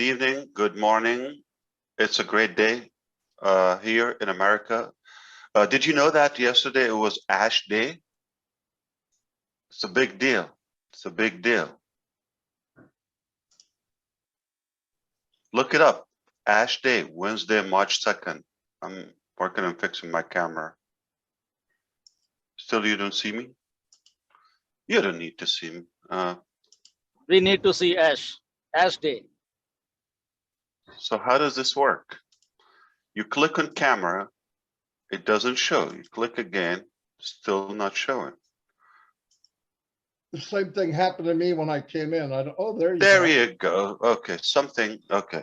evening, good morning. It's a great day here in America. Did you know that yesterday it was Ash Day? It's a big deal. It's a big deal. Look it up. Ash Day, Wednesday, March 2nd. I'm working on fixing my camera. Still, you don't see me? You don't need to see me. We need to see Ash Day. So how does this work? You click on camera, it doesn't show. You click again, still not showing. The same thing happened to me when I came in. Oh, there you go. There you go. Okay, something. Okay.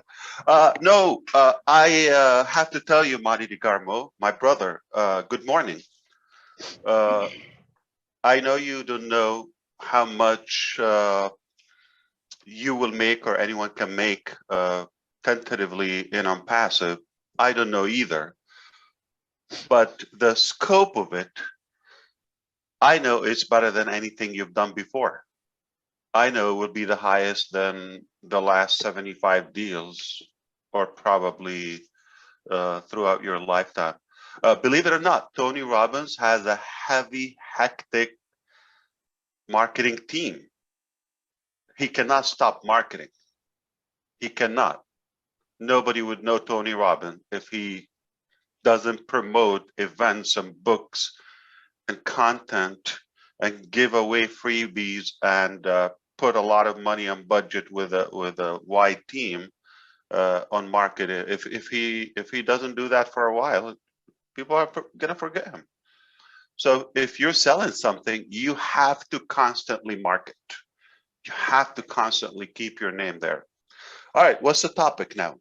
No, I have to tell you, Marty DiCarmo, my brother, good morning. I know you don't know how much you will make or anyone can make tentatively in Onpassive. I don't know either. But the scope of it, I know it's better than anything you've done before. I know it would be the highest than the last 75 deals, or probably throughout your lifetime. Believe it or not, Tony Robbins has a heavy, hectic marketing team. He cannot stop marketing. He cannot. Nobody would know Tony Robbins if he doesn't promote events and books and content and give away freebies and put a lot of money on budget with a wide team on marketing. If he doesn't do that for a while, people are gonna forget him. So if you're selling something, you have to constantly market. You have to constantly keep your name there. All right, what's the topic now?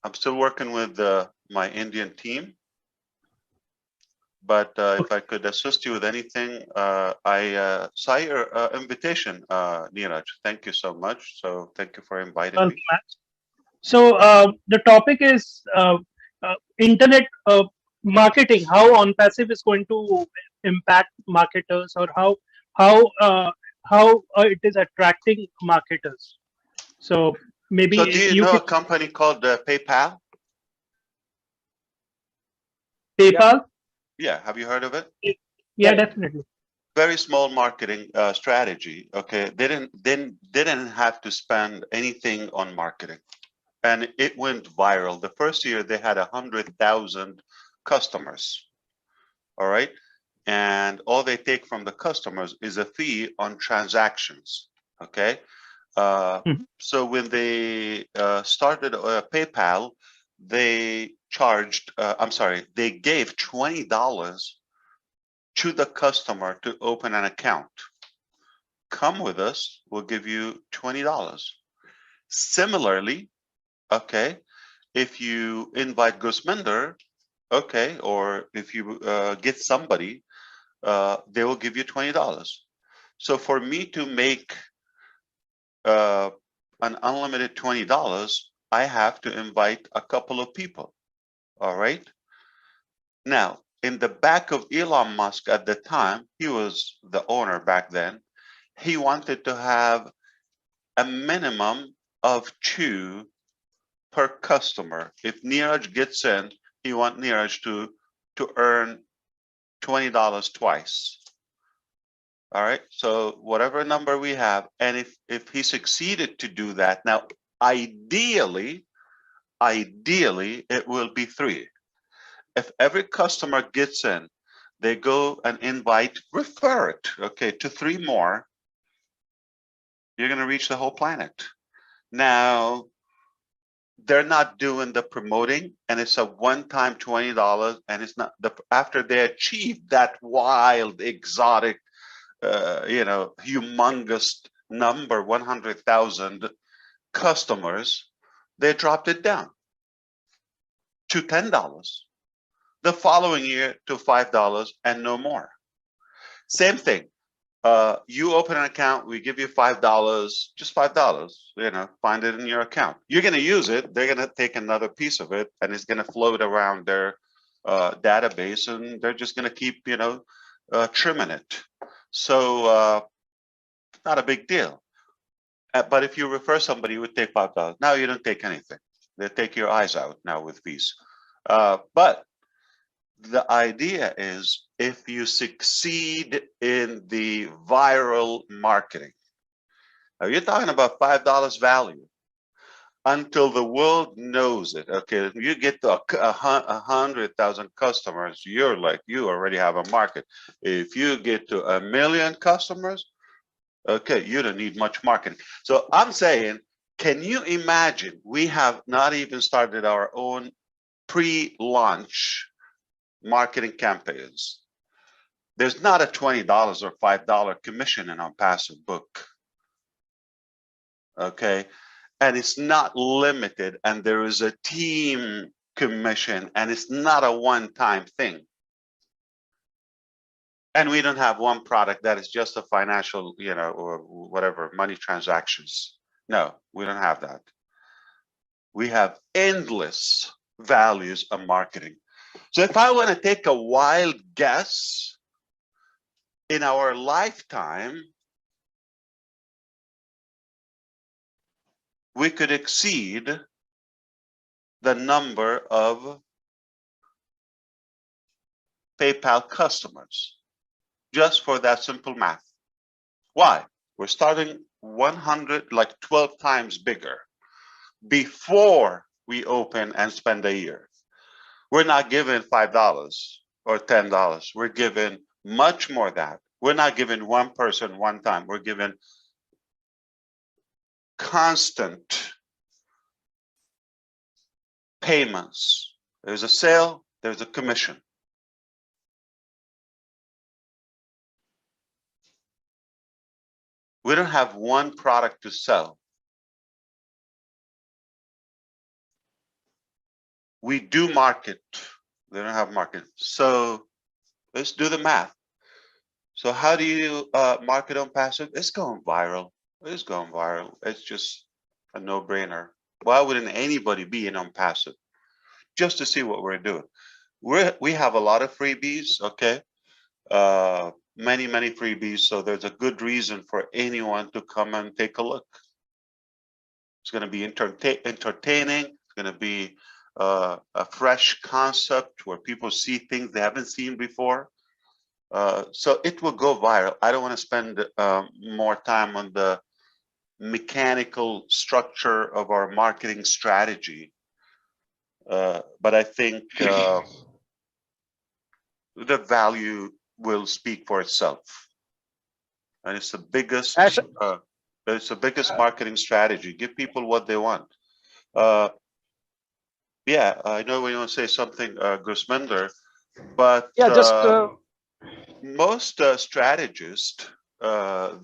I'm still working with my Indian team, but if I could assist you with anything, I saw your invitation, Neeraj. Thank you so much. So thank you for inviting me. So the topic is internet marketing, how Onpassive is going to impact marketers, or how it is attracting marketers. So maybe So do you know a company called PayPal? PayPal? Yeah, have you heard of it? Yeah, definitely. Very small marketing strategy. Okay, they didn't have to spend anything on marketing, and it went viral. The first year they had 100,000 customers. All right, and all they take from the customers is a fee on transactions. Okay, so when they started PayPal, they charged. They gave $20 to the customer to open an account. Come with us, we'll give you $20. Similarly, okay, if you invite Gusminder, okay, or if you get somebody, they will give you $20. So for me to make an unlimited $20, I have to invite a couple of people. All right. Now, in the back of Elon Musk at the time, he was the owner back then, he wanted to have a minimum of 2 per customer. If Neeraj gets in, he wants Neeraj to earn $20 twice. All right, so whatever number we have, and if he succeeded to do that, now ideally it will be 3. If every customer gets in, they go and refer it, okay, to 3 more, you're going to reach the whole planet. Now, they're not doing the promoting, and it's a one-time $20, and it's not after they achieve that wild, exotic, humongous number, 100,000 customers, they dropped it down to $10. The following year to $5 and no more. Same thing. You open an account, we give you $5, just $5, find it in your account. You're going to use it. They're going to take another piece of it, and it's going to float around their database, and they're just going to keep, trimming it. So not a big deal. But if you refer somebody, you would take $5. Now you don't take anything. They take your eyes out now with fees. But the idea is if you succeed in the viral marketing, now you're talking about $5 value until the world knows it. Okay, if you get to 100,000 customers, you're like, you already have a market. If you get to 1 million customers, okay, you don't need much marketing. So I'm saying, can you imagine, we have not even started our own pre-launch marketing campaigns. There's not a $20 or $5 commission in Onpassive book. Okay, and it's not limited, and there is a team commission, and it's not a one-time thing. And we don't have one product that is just a financial, or whatever, money transactions. No, we don't have that. We have endless values of marketing. So if I want to take a wild guess, in our lifetime, we could exceed the number of PayPal customers just for that simple math. Why? We're starting 12 times bigger before we open and spend a year. We're not giving $5 or $10. We're giving much more than that. We're not giving one person one time. We're giving constant payments. There's a sale, there's a commission. We don't have one product to sell. We do market. They don't have market. So let's do the math. So how do you market Onpassive? It's going viral. It's going viral. It's just a no-brainer. Why wouldn't anybody be in Onpassive? Just to see what we're doing. We have a lot of freebies, okay? Many freebies. So there's a good reason for anyone to come and take a look. It's going to be entertaining. It's going to be a fresh concept where people see things they haven't seen before. So it will go viral. I don't want to spend more time on the mechanical structure of our marketing strategy. But I think the value will speak for itself. And it's the biggest, Ash, marketing strategy. Give people what they want. Yeah, I know we want to say something, Gusminder, but yeah, just most strategists, or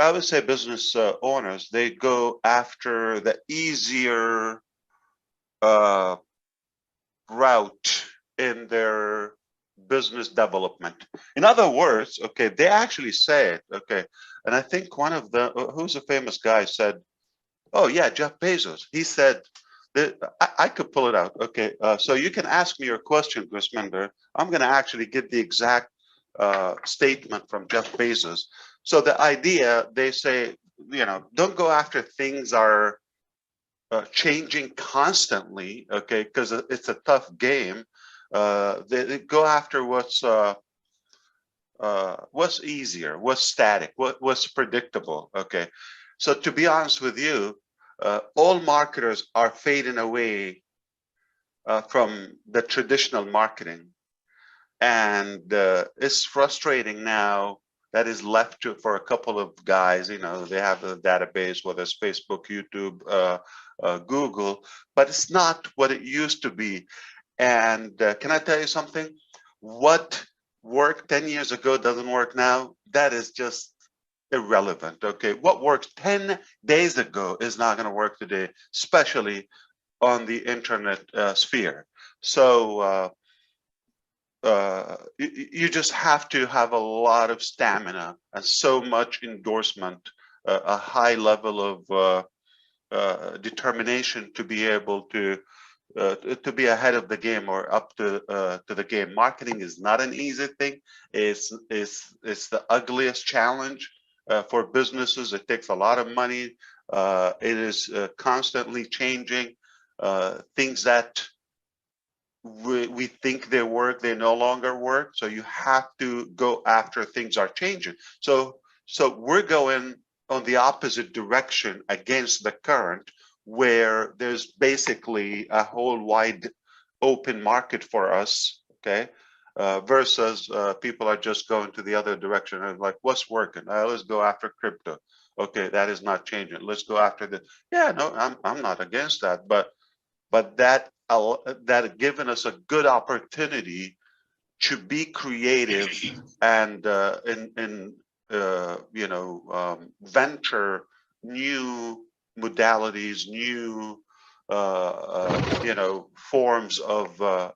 I would say business owners, they go after the easier route in their business development. In other words, okay, they actually say it, okay, and I think one of the, who's a famous guy said, oh yeah, Jeff Bezos, he said, I could pull it out, okay, so you can ask me your question, Gusminder. I'm going to actually get the exact statement from Jeff Bezos. So the idea, they say, don't go after things are changing constantly, okay, because it's a tough game. They go after what's easier, what's static, what's predictable, okay. So to be honest with you, all marketers are fading away from the traditional marketing, and it's frustrating now that is left for a couple of guys. They have a database, whether it's Facebook, YouTube, Google, but it's not what it used to be. And can I tell you something? What worked 10 years ago doesn't work now. That is just irrelevant, okay? What worked 10 days ago is not going to work today, especially on the internet sphere. So you just have to have a lot of stamina and so much endorsement, a high level of determination to be able to be ahead of the game or up to the game. Marketing is not an easy thing. It's the ugliest challenge. For businesses, it takes a lot of money. It is constantly changing. Things that we think they work, they no longer work. So you have to go after things are changing. So we're going on the opposite direction against the current, where there's basically a whole wide open market for us, okay? Versus people are just going to the other direction and like, what's working? Let's go after crypto. Okay, that is not changing. Let's go after the. Yeah, no, I'm not against that, but that given us a good opportunity to be creative and venture new modalities, new forms of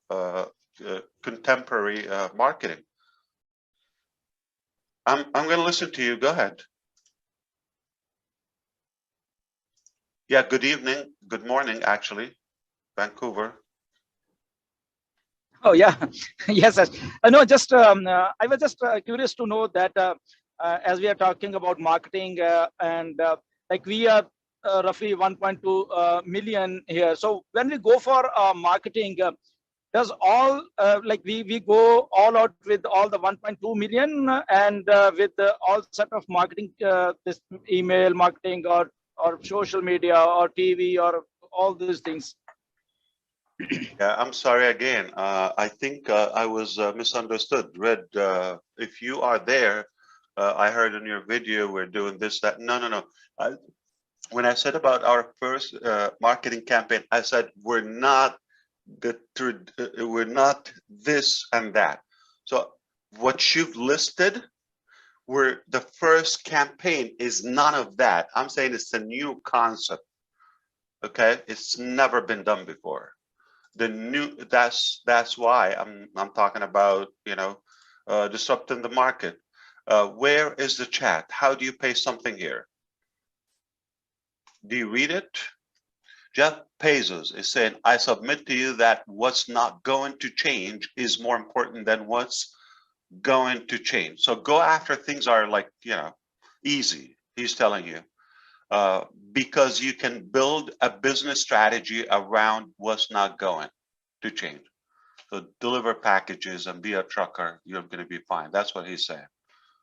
contemporary marketing. I'm going to listen to you. Go ahead. Yeah. Good evening. Good morning, actually, Vancouver. Oh yeah, yes. Ash. No, just I was just curious to know that as we are talking about marketing and like we are roughly 1.2 million here. So when we go for marketing, does all like we go all out with all the 1.2 million and with all set of marketing, this email marketing or social media or TV or all these things? Yeah, I'm sorry again. I think I was misunderstood. Red, if you are there, I heard in your video we're doing this, that. No, no, no. When I said about our first marketing campaign, I said we're not we're not this and that. So what you've listed, where the first campaign is none of that. I'm saying it's a new concept. Okay, it's never been done before. The new, that's why I'm talking about, disrupting the market. Where is the chat? How do you pay something here? Do you read it? Jeff Bezos is saying, I submit to you that what's not going to change is more important than what's going to change. So go after things are like, easy, he's telling you. Because you can build a business strategy around what's not going to change. So deliver packages and be a trucker, you're going to be fine. That's what he's saying.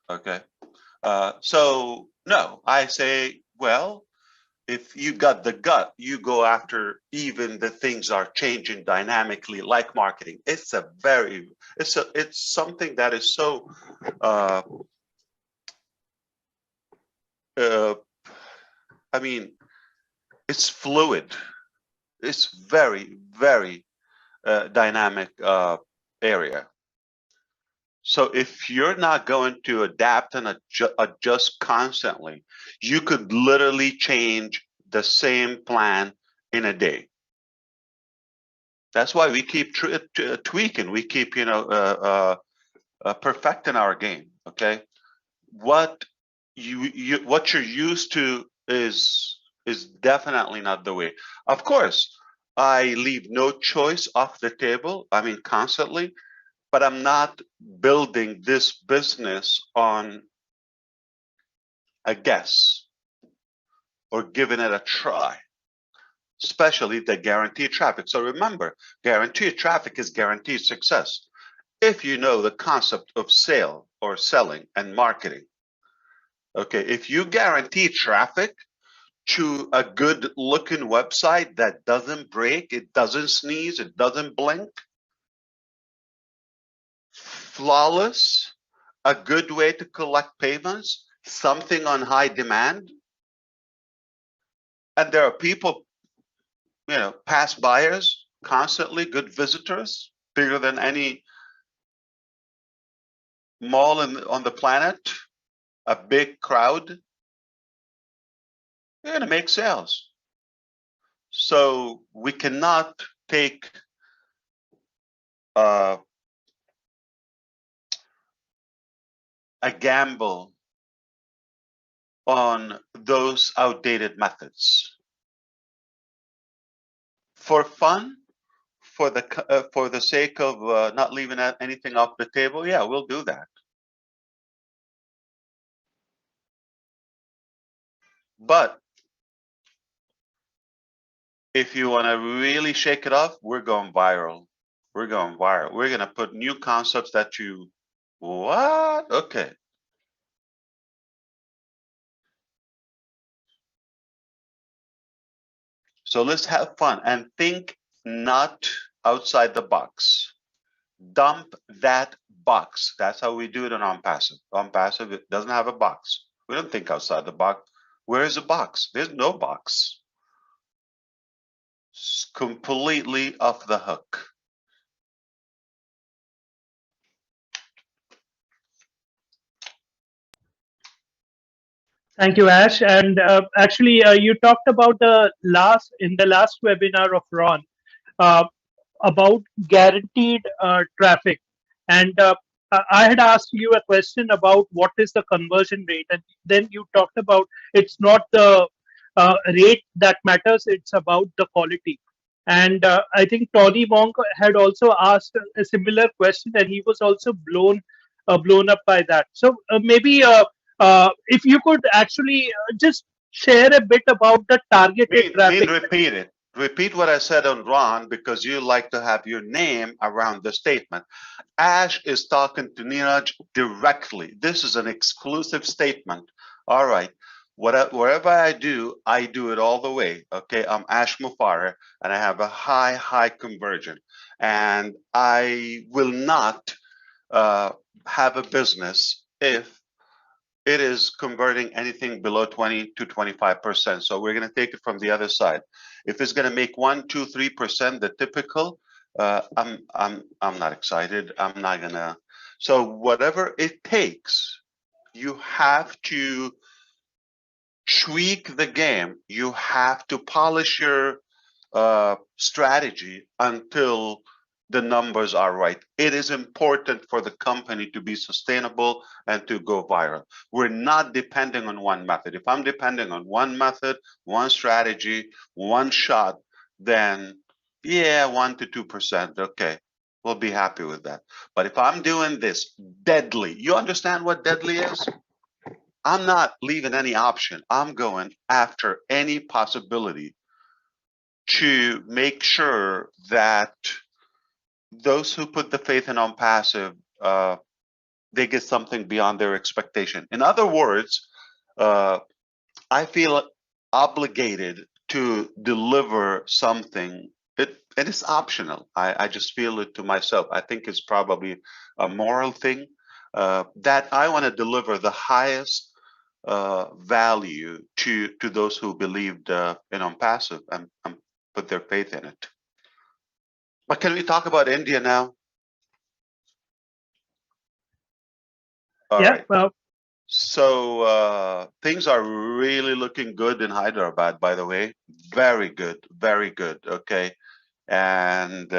Okay. So no, I say, well, if you got the gut, you go after even the things are changing dynamically, like marketing. It's something that is so I mean, it's fluid. It's very, very dynamic area. So if you're not going to adapt and adjust constantly, you could literally change the same plan in a day. That's why we keep tweaking. We keep, perfecting our game. Okay, what what you're used to is definitely not the way. Of course, I leave no choice off the table. I mean, constantly. But I'm not building this business on a guess or giving it a try, especially the guaranteed traffic. So remember, guaranteed traffic is guaranteed success. If you know the concept of sale or selling and marketing, okay, if you guarantee traffic to a good looking website that doesn't break, it doesn't sneeze, it doesn't blink, flawless, a good way to collect payments, something on high demand. And there are people, past buyers, constantly good visitors, bigger than any mall on the planet, a big crowd. You're going to make sales. So we cannot take a gamble on those outdated methods. For fun, for the sake of not leaving anything off the table, yeah, we'll do that. But if you want to really shake it off, we're going viral. We're going viral. We're going to put new concepts that you, what? Okay. So let's have fun and think not outside the box. Dump that box. That's how we do it on Onpassive. Onpassive, it doesn't have a box. We don't think outside the box. Where is the box? There's no box. It's completely off the hook. Thank you, Ash. And actually, you talked about in the last webinar of Ron uh, about guaranteed traffic, and I had asked you a question about what is the conversion rate, and then you talked about it's not the rate that matters; it's about the quality. And I think Tony Monk had also asked a similar question, and he was also blown up by that. So maybe if you could actually just share a bit about the targeted traffic. Repeat it. Repeat what I said on Ron because you like to have your name around the statement. Ash is talking to Neeraj directly. This is an exclusive statement. All right. Wherever I do it all the way. Okay. I'm Ash Mufareh and I have a high conversion. And I will not have a business if it is converting anything below 20 to 25%. So we're going to take it from the other side. If it's going to make 1, 2, 3%, the typical, I'm not excited. I'm not gonna. So whatever it takes, you have to tweak the game. You have to polish your strategy until the numbers are right. It is important for the company to be sustainable and to go viral. We're not depending on one method. If I'm depending on one method, one strategy, one shot, then yeah, 1 to 2%, okay, we'll be happy with that. But if I'm doing this deadly, you understand what deadly is? I'm not leaving any option. I'm going after any possibility to make sure that those who put the faith in Onpassive, they get something beyond their expectation. In other words, I feel obligated to deliver something. And it's optional. I just feel it to myself. I think it's probably a moral thing that I want to deliver the highest value to those who believed in Onpassive and put their faith in it. But can we talk about India now? All Yeah. right. So things are really looking good in Hyderabad, by the way. Very good, very good. Okay. And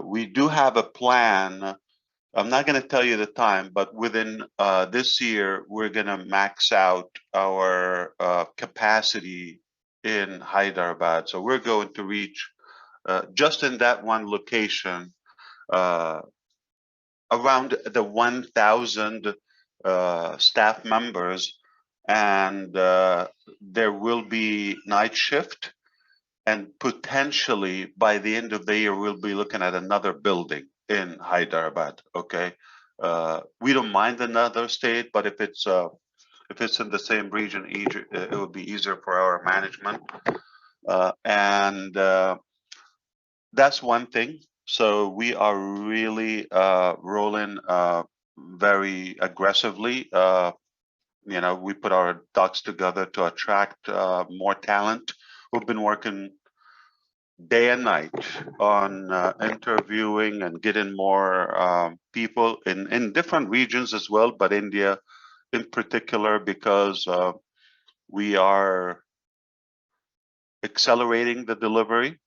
we do have a plan. I'm not going to tell you the time, but within this year, we're going to max out our capacity in Hyderabad. So we're going to reach just in that one location around the 1,000 staff members, and there will be night shift, and potentially by the end of the year we'll be looking at another building in Hyderabad. Okay, we don't mind another state, but if it's in the same region, it will be easier for our management, and that's one thing. So we are really rolling very aggressively. We put our ducks together to attract more talent. We've been working day and night on interviewing and getting more people in different regions as well, but India in particular, because we are accelerating the delivery.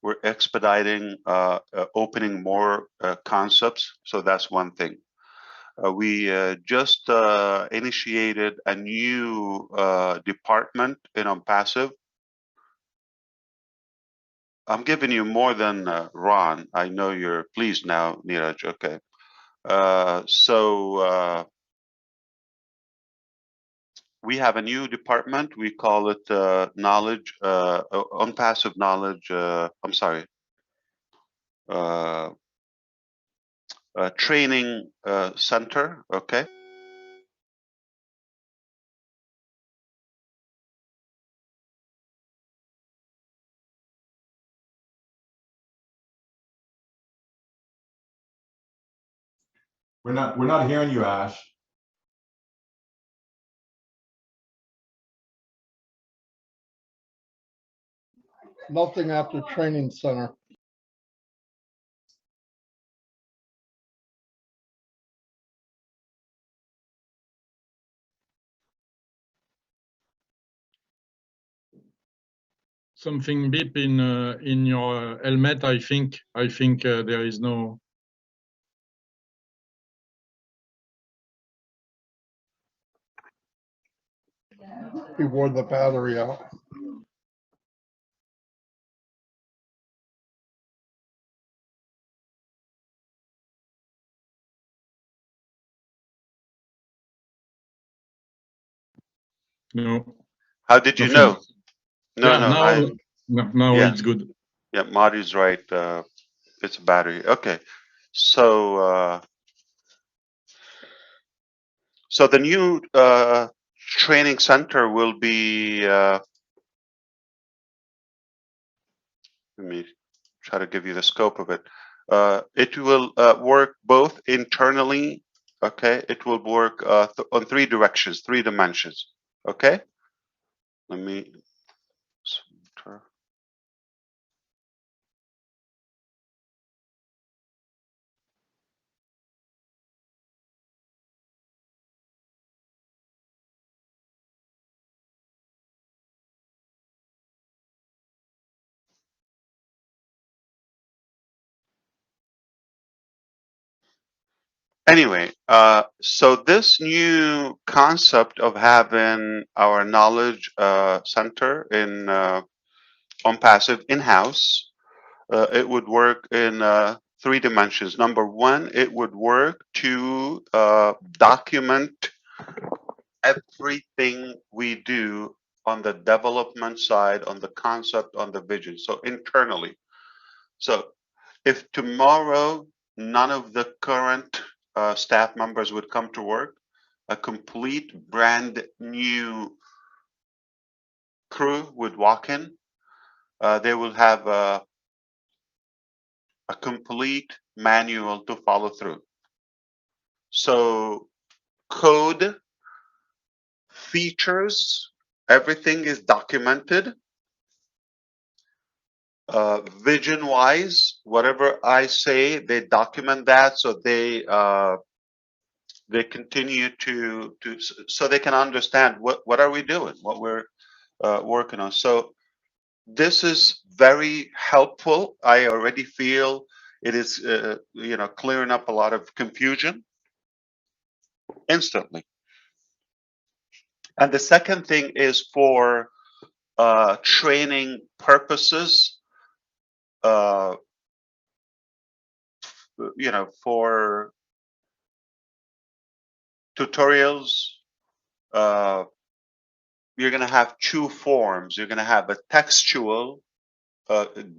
We're expediting opening more concepts. So that's one thing. We just initiated a new department in Onpassive. I'm giving you more than Ron. I know you're pleased now, Neeraj. Okay. So we have a new department. We call it knowledge, Onpassive knowledge. I'm sorry, training center. Okay. We're not hearing you, Ash. Nothing after training center. Something beep in your helmet. I think there is no. He wore the battery out. No. How did you Nothing. know? No, Yeah, no. now Yeah. it's good. Yeah, Marty's right. It's a battery. Okay. So, so the new training center will be. Let me try to give you the scope of it. It will work both internally. Okay. It will work on three directions, three dimensions. Okay. Let me. Anyway, so this new concept of having our knowledge center in Onpassive in-house, it would work in three dimensions. Number one, it would work to document everything we do on the development side, on the concept, on the vision. So internally. So if tomorrow none of the current staff members would come to work, a complete brand new crew would walk in. They will have a complete manual to follow through. So code, features, everything is documented. Vision wise, whatever I say, they document that so they continue to so they can understand what are we doing, what we're working on. So this is very helpful. I already feel it is clearing up a lot of confusion instantly. And the second thing is for training purposes, for tutorials. You're going to have two forms. You're going to have a textual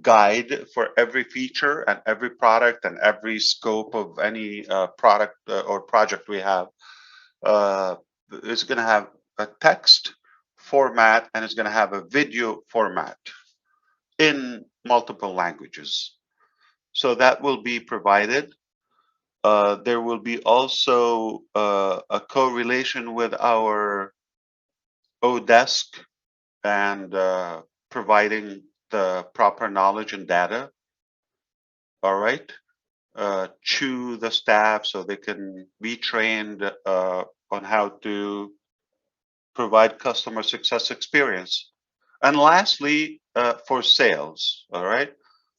guide for every feature and every product and every scope of any product or project we have. It's going to have a text format and it's going to have a video format in multiple languages. So that will be provided. There will be also a correlation with our Odesk and providing the proper knowledge and data, all right, to the staff so they can be trained on how to provide customer success experience. And lastly, for sales, all right,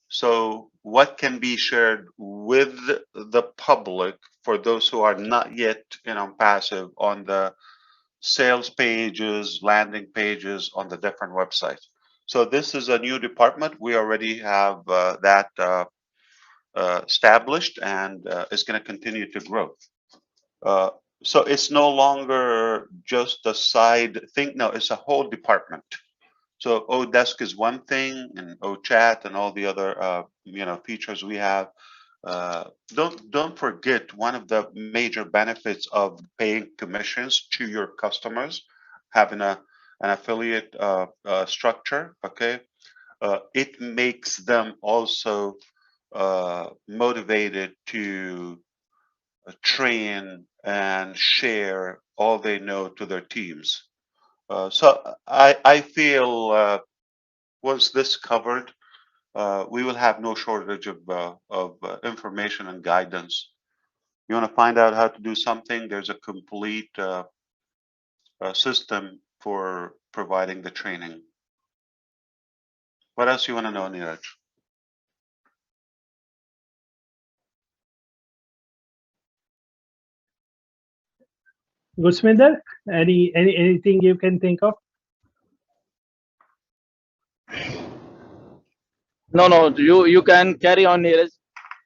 so what can be shared with the public for those who are not yet Onpassive on the sales pages, landing pages on the different websites. So this is a new department. We already have that established and it's going to continue to grow. So it's no longer just a side thing. No, it's a whole department. So Odesk is one thing, and OChat and all the other features we have. Don't forget, one of the major benefits of paying commissions to your customers, having an affiliate structure. Okay, it makes them also motivated to train and share all they know to their teams. So I feel once this covered, we will have no shortage of information and guidance. You want to find out how to do something? There's a complete system for providing the training. What else you want to know, Neeraj? Gusminder, anything you can think of? No, you can carry on, Neeraj.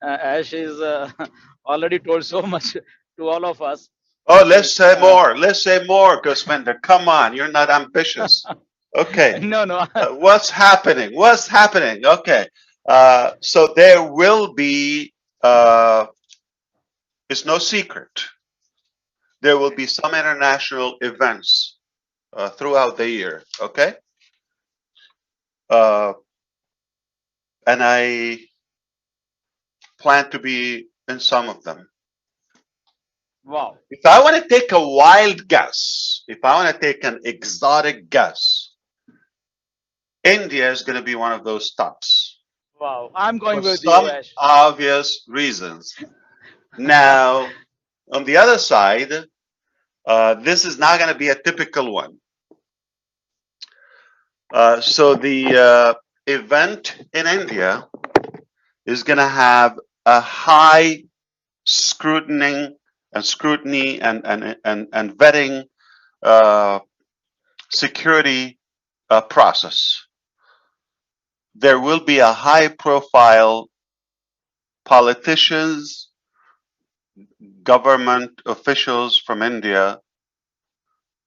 Ash is already told so much to all of us. Oh, let's say more. Let's say more, Gusminder. Come on, you're not ambitious. Okay. No. What's happening? What's happening? Okay. So there will be, it's no secret, there will be some international events throughout the year. Okay. And I plan to be in some of them. Wow. If I want to take a wild guess, if I want to take an exotic guess, India is going to be one of those stops. Wow. I'm going For with you, some Ash. obvious reasons. Now, on the other side, this is not going to be a typical one. So the event in India is going to have a high scrutiny and vetting security process. There will be a high profile politicians, government officials from India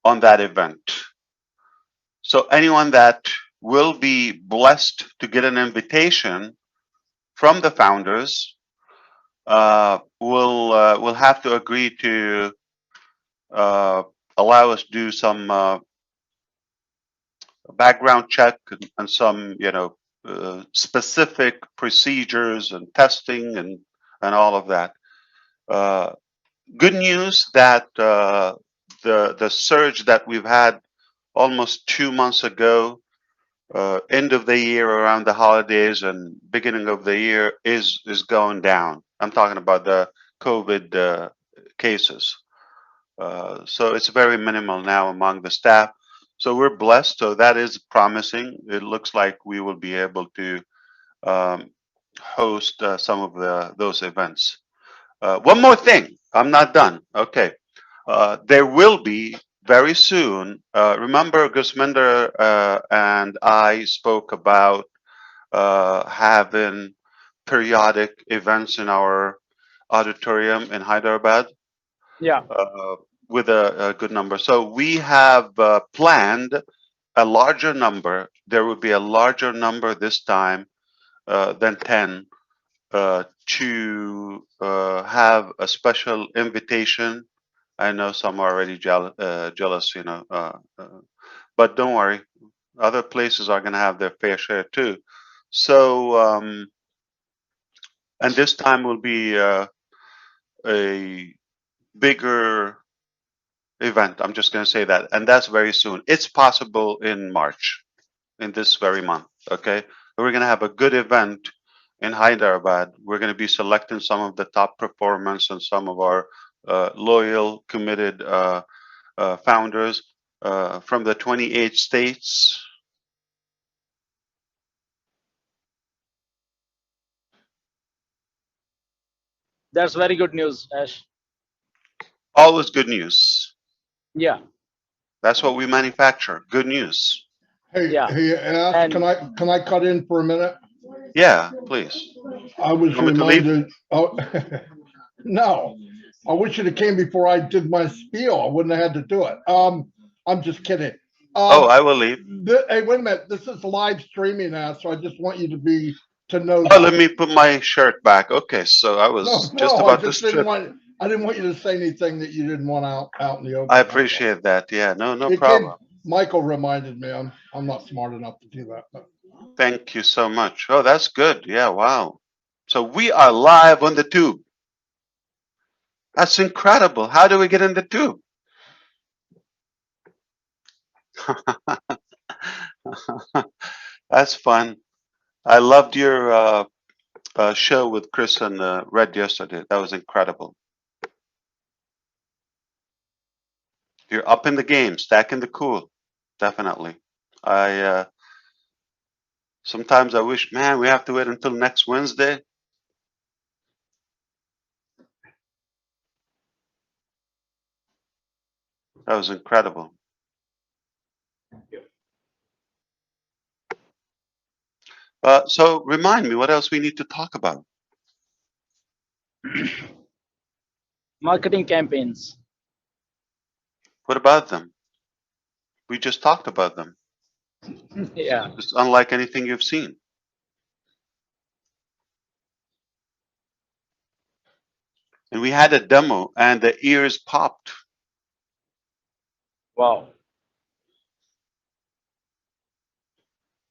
on that event. So anyone that will be blessed to get an invitation from the founders will have to agree to allow us to do some background check and some specific procedures and testing and all of that. Good news that the surge that we've had almost 2 months ago, end of the year around the holidays and beginning of the year is going down. I'm talking about the COVID cases. So it's very minimal now among the staff. So we're blessed. So that is promising. It looks like we will be able to host some of those events. One more thing. I'm not done. Okay. There will be very soon. Remember, Gusminder and I spoke about having periodic events in our auditorium in Hyderabad. Yeah. With a good number. So we have planned a larger number. There will be a larger number this time than 10 to have a special invitation. I know some are already jealous, but don't worry. Other places are going to have their fair share too. So, and this time will be a bigger event. I'm just going to say that. And that's very soon. It's possible in March, in this very month. Okay. We're going to have a good event in Hyderabad. We're going to be selecting some of the top performers and some of our loyal, committed founders from the 28 states. That's very good news, Ash. Always good news. Yeah. That's what we manufacture. Good news. Hey, Yeah. hey, Ash, And- can I cut in for a minute? Yeah, please. I was You want me to leave? reminded, oh, no, I wish it came before I did my spiel. I wouldn't have had to do it. I'm just kidding. Oh, I will leave. Hey, wait a minute. This is live streaming now, so I just want you to know Oh, that. let me put my shirt back. Okay, so I was just I about to just strip. I didn't want you to say anything that you didn't want out in the open. I appreciate that. Yeah, no problem. Michael reminded me. I'm not smart enough to do that. But. Thank you so much. Oh, that's good. Yeah, wow. So we are live on the tube. That's incredible. How do we get in the tube? That's fun. I loved your show with Chris and Red yesterday. That was incredible. You're up in the game, stacking the cool. Definitely. I sometimes I wish, man, we have to wait until next Wednesday. That was incredible. So remind me, what else we need to talk about? Marketing campaigns. What about them? We just talked about them. Yeah. It's unlike anything you've seen. And we had a demo and the ears popped. Wow.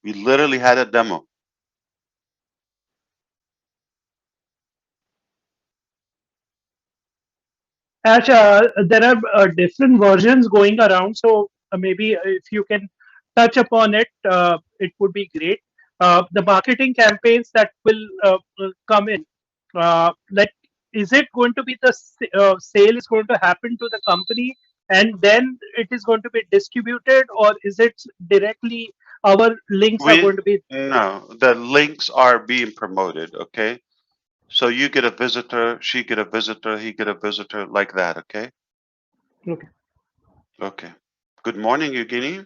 We literally had a demo. Ash, there are different versions going around, so maybe if you can touch upon it, it would be great. The marketing campaigns that will come in, like, is it going to be sale is going to happen to the company and then it is going to be distributed, or is it directly our links are going to be? No, the links are being promoted, okay? So you get a visitor, she get a visitor, he get a visitor, like that, okay? Okay. Okay. Good morning, Eugenie.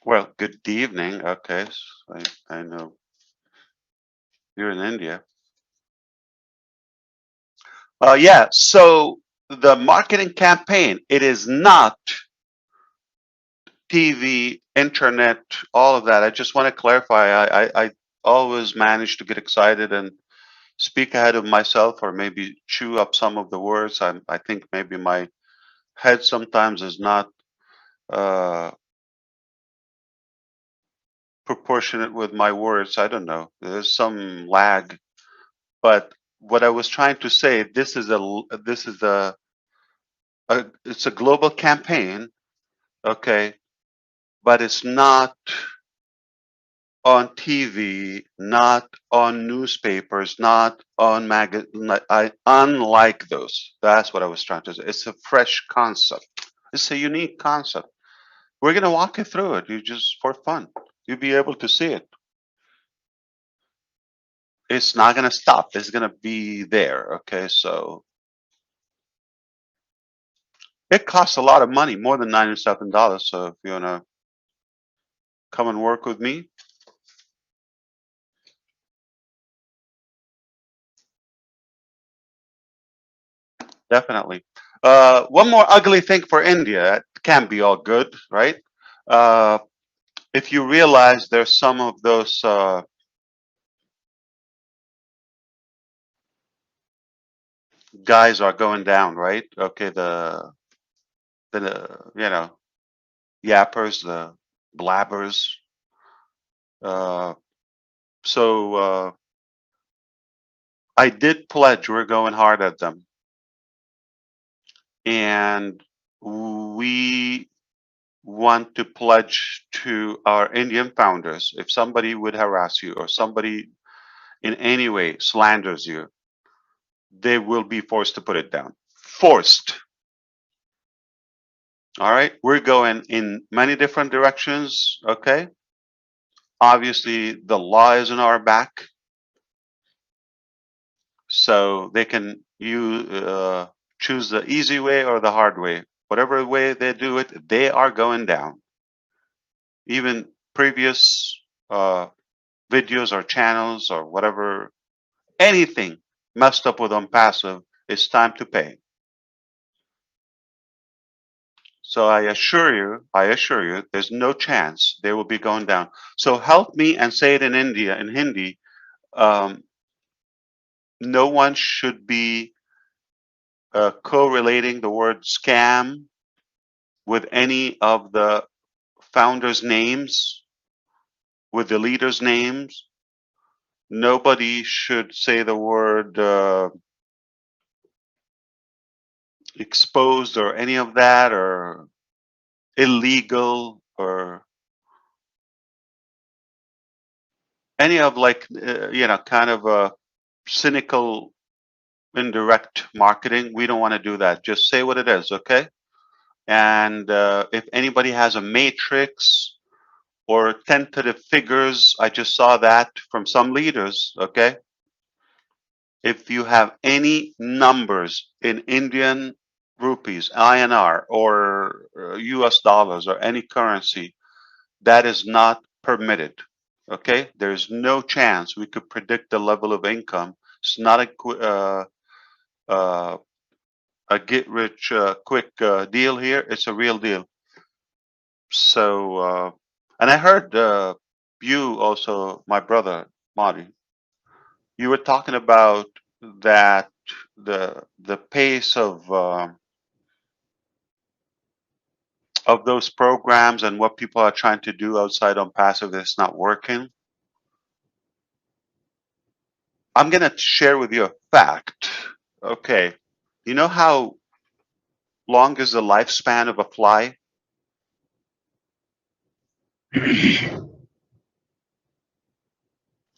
Well, good evening. Okay, so I know you're in India. Yeah, so the marketing campaign, it is not TV, internet, all of that. I just want to clarify. I always manage to get excited and speak ahead of myself, or maybe chew up some of the words. I think maybe my head sometimes is not proportionate with my words. I don't know. There's some lag, but what I was trying to say, it's a global campaign, okay, but it's not on TV, not on newspapers, not on unlike those. That's what I was trying to say. It's a fresh concept. It's a unique concept. We're gonna walk you through it. You just for fun. You'll be able to see it. It's not gonna stop. It's gonna be there. Okay, so it costs a lot of money, more than $97. So if you wanna come and work with me, definitely. One more ugly thing for India. It can't be all good, right? If you realize there's some of those guys are going down, right? Okay, the yappers, the blabbers. So I did pledge we're going hard at them, and we want to pledge to our Indian founders, if somebody would harass you or somebody in any way slanders you, they will be forced to put it down. Forced. All right, we're going in many different directions, okay? Obviously, the law is in our back, so they can choose the easy way or the hard way. Whatever way they do it, they are going down. Even previous videos or channels or whatever, anything messed up with Onpassive, it's time to pay. So I assure you, there's no chance they will be going down. So help me and say it in Hindi. No one should be correlating the word scam with any of the founders' names, with the leaders' names. Nobody should say the word exposed or any of that, or illegal, or any of like, kind of a cynical, indirect marketing. We don't want to do that. Just say what it is, okay? And if anybody has a matrix or tentative figures, I just saw that from some leaders, okay? If you have any numbers in Indian rupees, INR, or US dollars, or any currency, that is not permitted, okay? There's no chance we could predict the level of income. It's not a get rich quick deal here. It's a real deal. So, and I heard you also, my brother, Marty, you were talking about that the pace of those programs and what people are trying to do outside Onpassive is not working. I'm gonna share with you a fact. Okay, you know how long is the lifespan of a fly?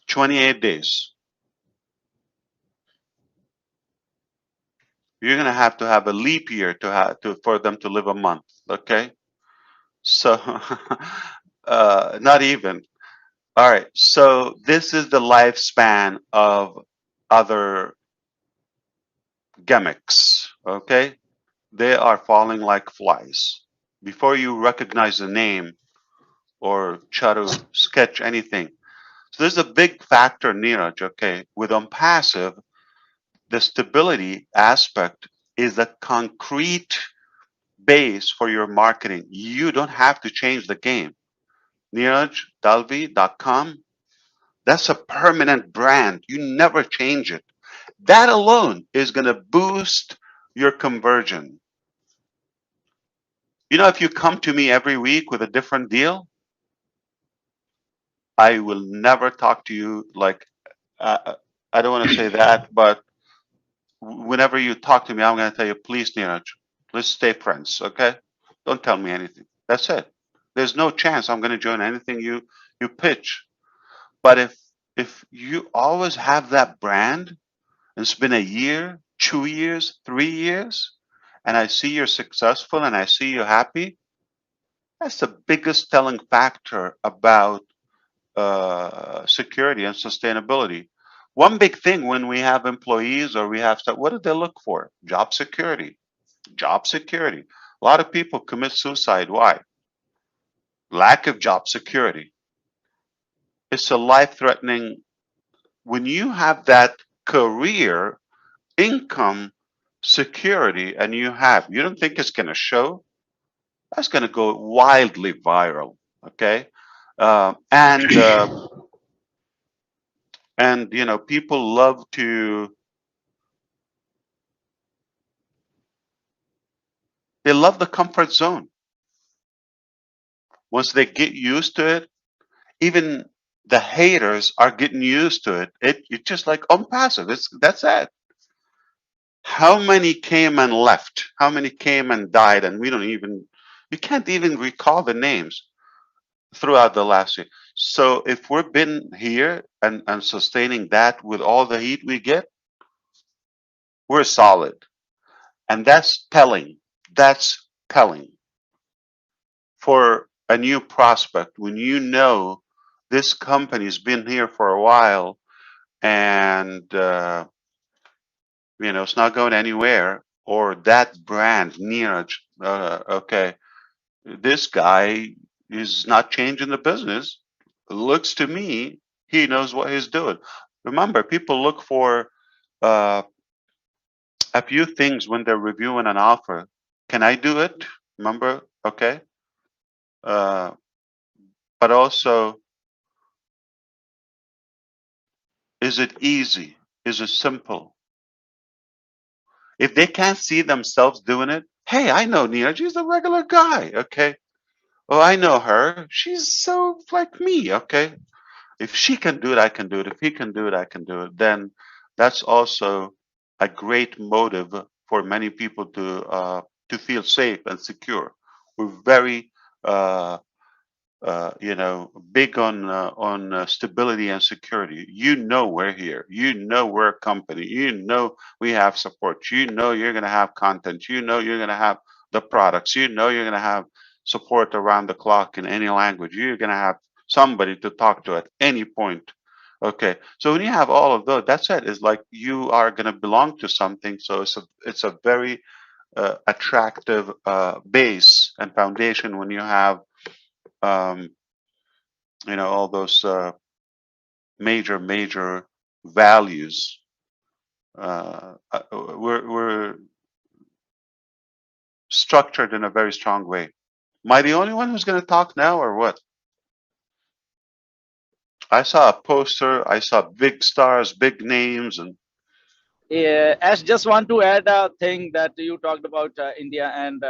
28 days. You're gonna have to have a leap year for them to live a month. Okay, so not even. All right, so this is the lifespan of other gimmicks. Okay, they are falling like flies. Before you recognize the name or try to sketch anything. So there's a big factor, Neeraj, okay? With Onpassive, the stability aspect is a concrete base for your marketing. You don't have to change the game. NeerajDalvi.com, that's a permanent brand. You never change it. That alone is going to boost your conversion. You know, if you come to me every week with a different deal, I will never talk to you like, I don't want to say that, but whenever you talk to me, I'm going to tell you, please, Neeraj, let's stay friends, okay? Don't tell me anything. That's it. There's no chance I'm going to join anything you pitch. But if you always have that brand, and it's been a year, 2 years, 3 years, and I see you're successful and I see you're happy, that's the biggest telling factor about security and sustainability. One big thing when we have employees or we have stuff, what do they look for? Job security. Job security. A lot of people commit suicide. Why? Lack of job security. It's a life-threatening. When you have that career, income, security, and you don't think it's going to show? That's going to go wildly viral. Okay, and people love to. They love the comfort zone. Once they get used to it, even the haters are getting used to it. It's just like Onpassive. That's it. How many came and left? How many came and died? And we can't even recall the names throughout the last year. So if we've been here and sustaining that with all the heat we get, we're solid. And that's telling. That's telling for a new prospect when you know this company's been here for a while and it's not going anywhere, or that brand, Neeraj, okay, this guy is not changing the business. Looks to me, he knows what he's doing. Remember, people look for a few things when they're reviewing an offer. Can I do it? Remember? Okay. But also, is it easy? Is it simple? If they can't see themselves doing it, hey, I know Nina. She's a regular guy. Okay. Oh, I know her. She's so like me. Okay. If she can do it, I can do it. If he can do it, I can do it. Then that's also a great motive for many people to feel safe and secure. We're very big on stability and security. You know we're here. You know we're a company. You know we have support. You know you're going to have content. You know you're going to have the products. You know you're going to have support around the clock in any language. You're going to have somebody to talk to at any point. Okay, so when you have all of those, that's it. It's like you are going to belong to something. So it's a very attractive base and foundation when you have um, all those major values. We're structured in a very strong way. Am I the only one who's going to talk now, or what? I saw a poster. I saw big stars, big names, and Yeah, Ash, just want to add a thing that you talked about India and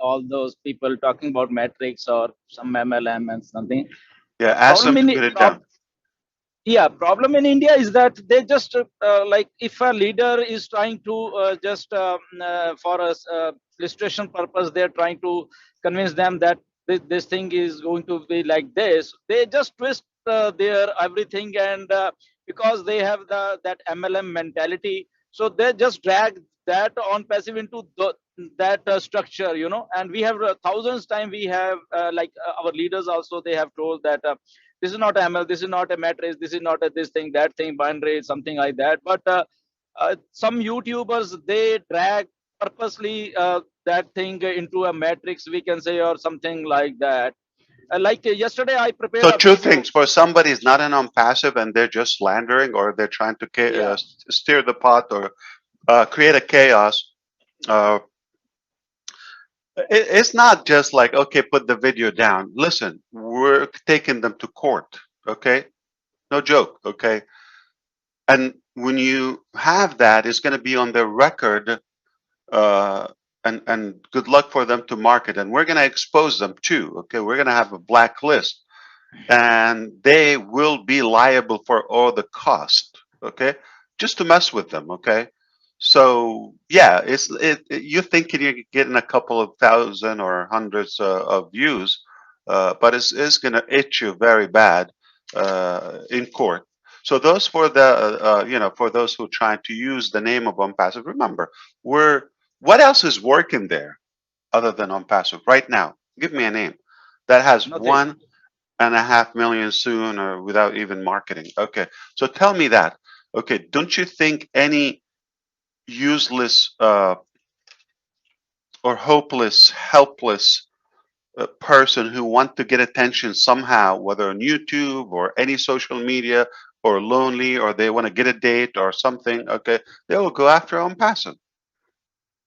all those people talking about metrics or some MLM and something. yeah, ask them Problem to in put it down. Yeah, problem in India is that they just like if a leader is trying to just for a illustration purpose, they're trying to convince them that this thing is going to be like this. They just twist their everything, and because they have that MLM mentality, so they just drag that on passive into that structure, And we have thousands time we have our leaders also they have told that. This is not ML, this is not a matrix, this is not a this thing, that thing, binary, something like that. But some YouTubers, they drag purposely that thing into a matrix, we can say, or something like that. Yesterday, I prepared So a two video. things: for somebody who's not an passive and they're just slandering, or they're trying to Yeah, steer the pot or create a chaos. Uh, it's not just like, okay, put the video down. Listen, we're taking them to court. Okay, no joke. Okay, and when you have that, it's going to be on their record. Uh, and good luck for them to market. And we're going to expose them too. Okay, we're going to have a blacklist, and they will be liable for all the cost. Okay, just to mess with them. Okay, so yeah, you're thinking you're getting a couple of thousand or hundreds of views, but it's going to itch you very bad in court. So those for the for those who are trying to use the name of Onpassive, remember, what else is working there other than Onpassive right now? Give me a name that has nothing. 1.5 million soon, or without even marketing. Okay, so tell me that. Okay, don't you think any useless or hopeless, helpless person who want to get attention somehow, whether on YouTube or any social media, or lonely, or they want to get a date or something, okay, they will go after Onpassive,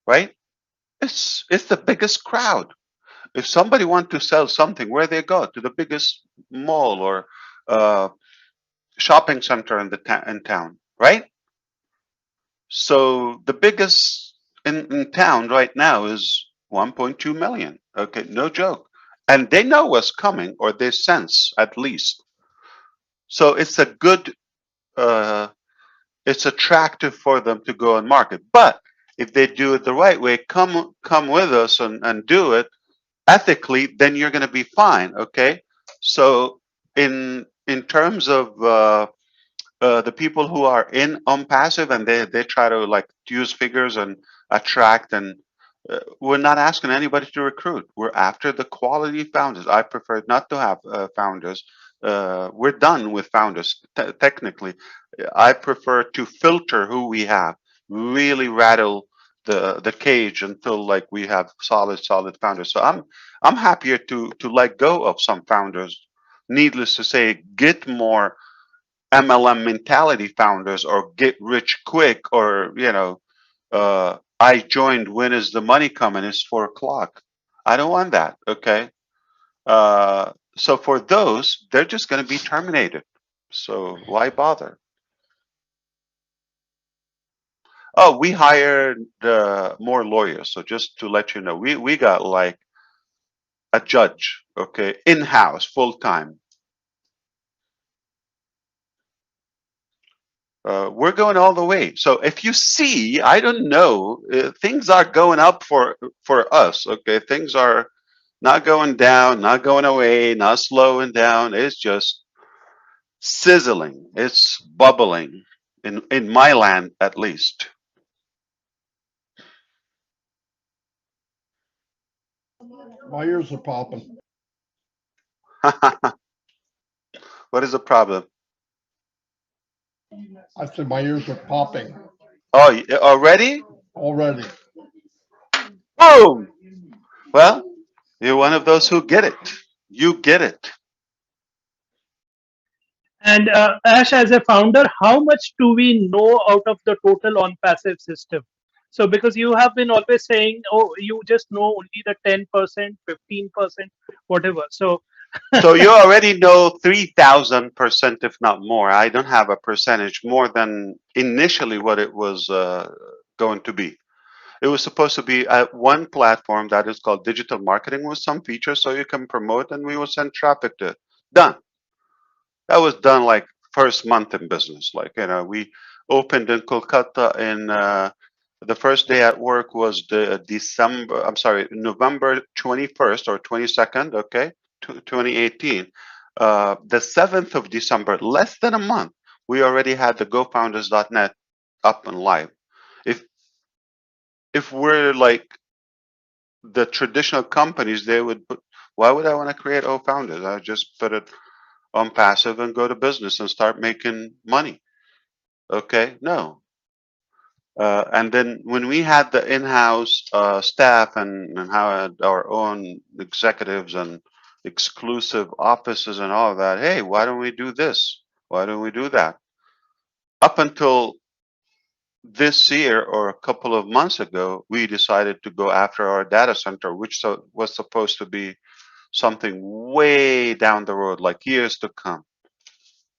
right? It's the biggest crowd. If somebody want to sell something, where they go? To the biggest mall or uh, shopping center in town, right? So the biggest in town right now is 1.2 million. Okay, no joke. And they know what's coming, or they sense at least. So it's a good, it's attractive for them to go and market. But if they do it the right way, come with us and do it ethically, then you're going to be fine. Okay, so in terms of the people who are in Onpassive, and they try to like use figures and attract, and we're not asking anybody to recruit. We're after the quality founders. I prefer not to have founders. We're done with founders. Technically, I prefer to filter who we have, really rattle the cage until like we have solid founders. So I'm happier to let go of some founders. Needless to say, get more MLM mentality founders or get rich quick, or I joined, when is the money coming? It's 4 o'clock. I don't want that. Okay. So for those, they're just going to be terminated. So why bother? Oh, we hired more lawyers. So just to let you know, we got like a judge, okay, in-house, full-time. We're going all the way. So if you see, I don't know, things are going up for us. Okay, things are not going down, not going away, not slowing down. It's just sizzling. It's bubbling in my land, at least. My ears are popping. What is the problem? I said my ears are popping Oh, already? already. Boom! Well, you're one of those who get it. You get it. And Ash, as a founder, how much do we know out of the total on passive system? So, because you have been always saying, oh, you just know only the 10%, 15%, whatever. So, So you already know 3,000%, if not more. I don't have a percentage more than initially what it was going to be. It was supposed to be at one platform that is called digital marketing with some features so you can promote, and we will send traffic to it. Done. That was done like first month in business. Like, we opened in Kolkata in the first day at work was November 21st or 22nd, okay, 2018. The 7th of December, less than a month, we already had the GoFounders.net up and live. If we're like the traditional companies, they would put, why would I want to create Founders? I just put it on passive and go to business and start making money. Okay, no. And then when we had the in-house staff and had our own executives and exclusive offices and all of that, hey, why don't we do this? Why don't we do that? Up until this year or a couple of months ago, we decided to go after our data center, which was supposed to be something way down the road, like years to come.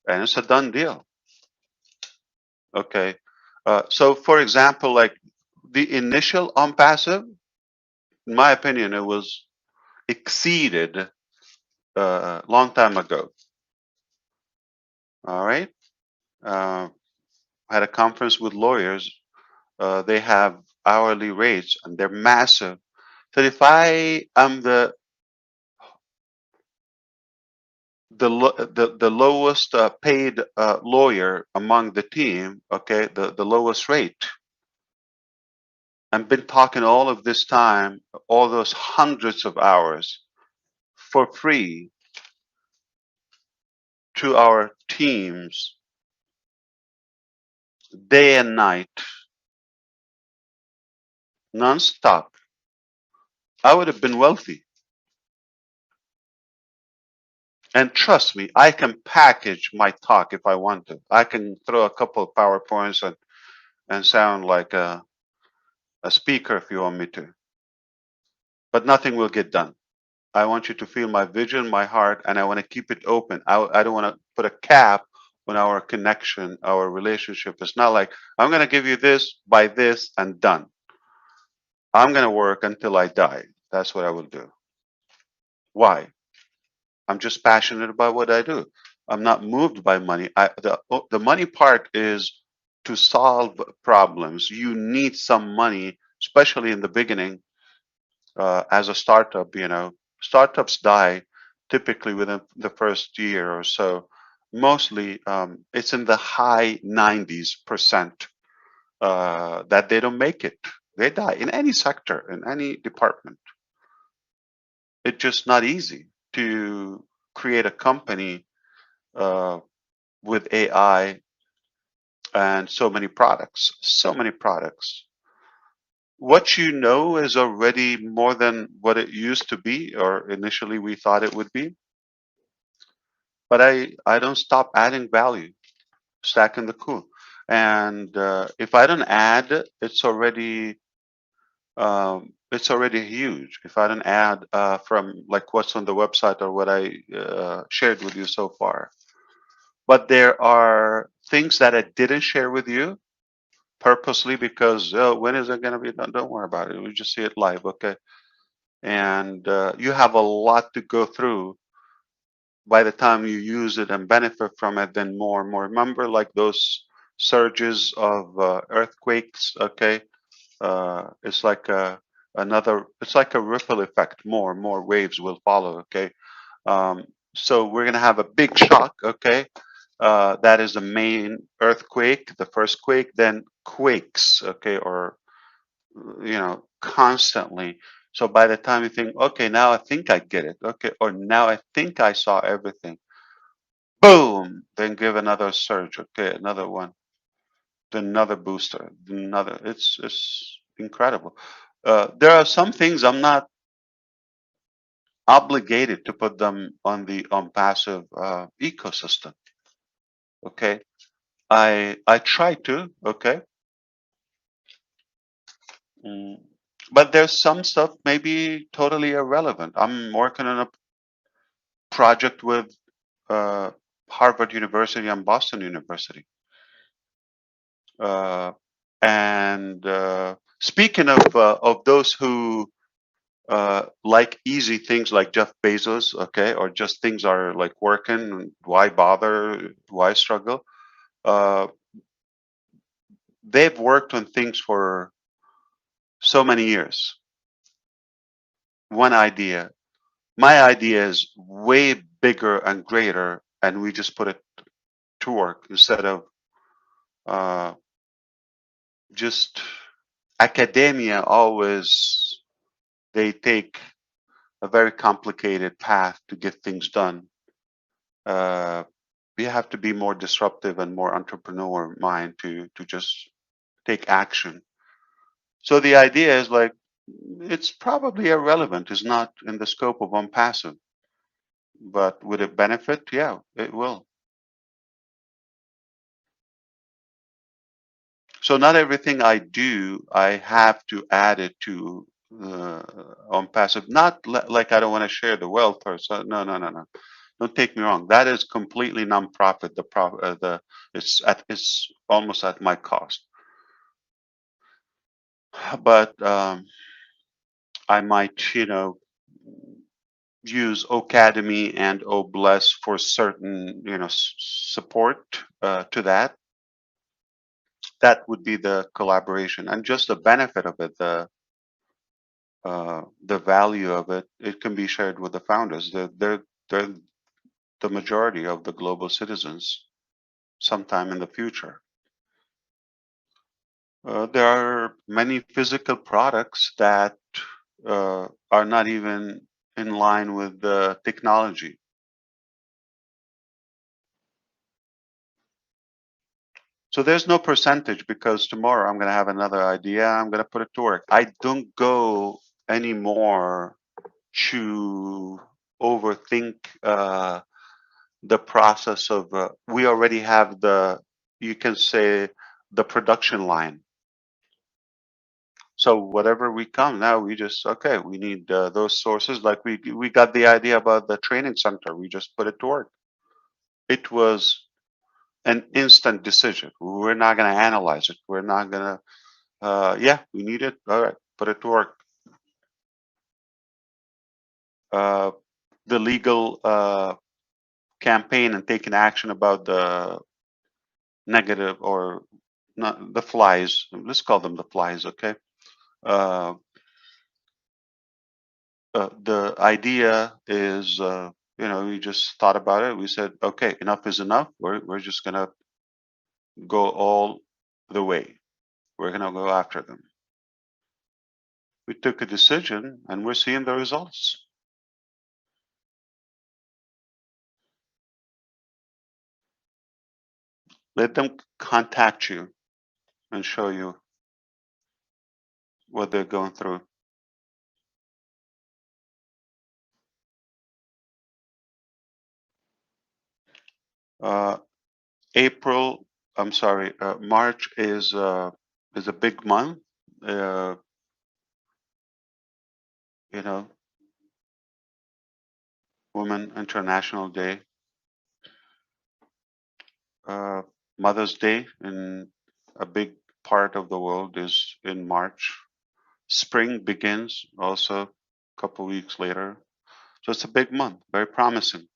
And it's a done deal. Okay. So for example, like the initial Onpassive, in my opinion, it was exceeded a long time ago. All right. I had a conference with lawyers. They have hourly rates and they're massive. So if I am the lowest paid lawyer among the team, okay, the lowest rate, I've been talking all of this time, all those hundreds of hours for free to our teams day and night, nonstop, I would have been wealthy. And trust me, I can package my talk if I want to. I can throw a couple of PowerPoints and sound like a speaker if you want me to. But nothing will get done. I want you to feel my vision, my heart, and I want to keep it open. I don't want to put a cap on our connection, our relationship. It's not like I'm going to give you this, buy this, and done. I'm going to work until I die. That's what I will do. Why? I'm just passionate about what I do. I'm not moved by money. The money part is to solve problems. You need some money, especially in the beginning. As a startup, startups die typically within the first year or so. Mostly, it's in the high 90s% that they don't make it. They die in any sector, in any department. It's just not easy to create a company with AI and so many products, so many products. What you know is already more than what it used to be, or initially we thought it would be. But I don't stop adding value. stacking the cool. And if I don't add, it's already huge. If I don't add from like what's on the website or what I shared with you so far. But there are things that I didn't share with you purposely because when is it going to be done? Don't worry about it. We just see it live, okay? And you have a lot to go through by the time you use it and benefit from it, then more and more. Remember, like those surges of earthquakes, okay? It's like it's like a ripple effect. More and more waves will follow, okay? So we're gonna have a big shock, okay? That is the main earthquake, the first quake, then quakes, okay, or constantly. So by the time you think, okay, now I think I get it, okay, or now I think I saw everything, boom, then give another surge, okay, another one, then another booster, then another. It's incredible. There are some things I'm not obligated to put them on the Onpassive ecosystem. Okay, I try to. Okay, Mm, but there's some stuff maybe totally irrelevant. I'm working on a project with uh, Harvard University and Boston University. And speaking of those who like easy things like Jeff Bezos, okay, or just things are like working, why bother? Why struggle? Uh, they've worked on things for so many years. One idea. My idea is way bigger and greater, and we just put it to work instead of uh, just academia. Always they take a very complicated path to get things done. We have to be more disruptive and more entrepreneur mind to just take action. So the idea is like it's probably irrelevant. It's not in the scope of Onpassive, but would it benefit? Yeah, it will. So not everything I do, I have to add it to Onpassive. Not like I don't want to share the wealth or so. No, no, no, no. Don't take me wrong. That is completely nonprofit. It's almost at my cost. But I might, use Ocademy and Obless for certain, support to that. That would be the collaboration and just the benefit of it, the value of it. It can be shared with the founders. They're the majority of the global citizens sometime in the future. There are many physical products that are not even in line with the technology. So there's no percentage because tomorrow I'm going to have another idea. I'm going to put it to work. I don't go anymore to overthink the process of. We already have you can say, the production line. So whatever we come now, we just okay. We need those sources. Like we got the idea about the training center. We just put it to work. It was an instant decision. We're not going to analyze it. We're not going to. Yeah, we need it. All right, put it to work. The legal campaign and taking action about the negative or not the flies. Let's call them the flies, okay? The idea is, we just thought about it. We said, okay, enough is enough. We're just gonna go all the way. We're gonna go after them. We took a decision, and we're seeing the results. Let them contact you and show you what they're going through. April I'm sorry. March is a big month. You know, Women International Day, Mother's Day in a big part of the world is in March. Spring begins also a couple weeks later. So it's a big month, very promising.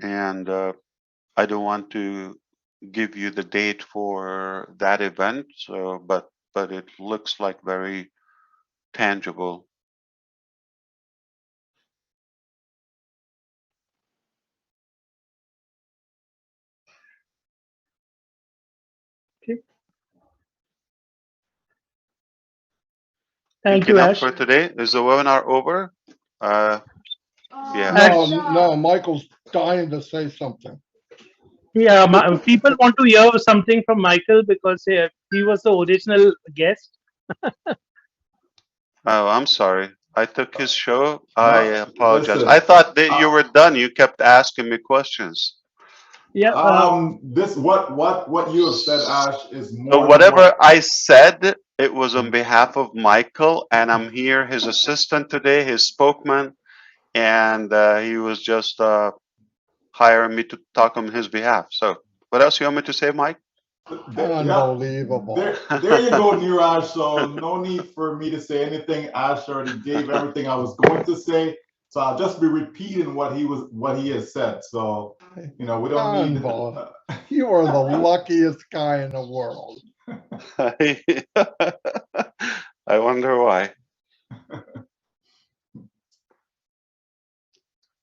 And I don't want to give you the date for that event, so but it looks like very tangible. Okay. Thank Anything you, else Ash. for today? Is the webinar over? Yeah. No, Michael's dying to say something. Yeah, people want to hear something from Michael because he was the original guest. Oh, I'm sorry. I took his show. I apologize. listen, I thought that you were done. You kept asking me questions. Yeah. What you have said, Ash, is So more than whatever what. I said, it was on behalf of Michael, and I'm here, his assistant today, his spokesman, and he was just hiring me to talk on his behalf. So what else you want me to say, Mike? Unbelievable. There you go, Niraj. So no need for me to say anything. Ash already gave everything I was going to say. So I'll just be repeating what he has said. So we don't need. You are the luckiest guy in the world. I wonder why.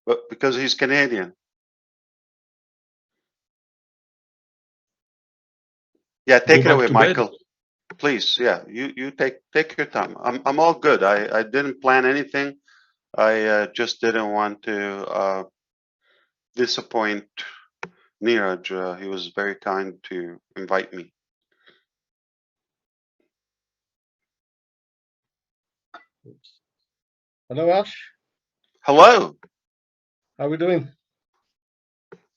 But because he's Canadian. Yeah, take Go it back away, to bed. Michael. Please, yeah, you take your time. I'm all good. I didn't plan anything. I just didn't want to disappoint Neeraj. He was very kind to invite me. Hello, Ash. Hello. How are we doing?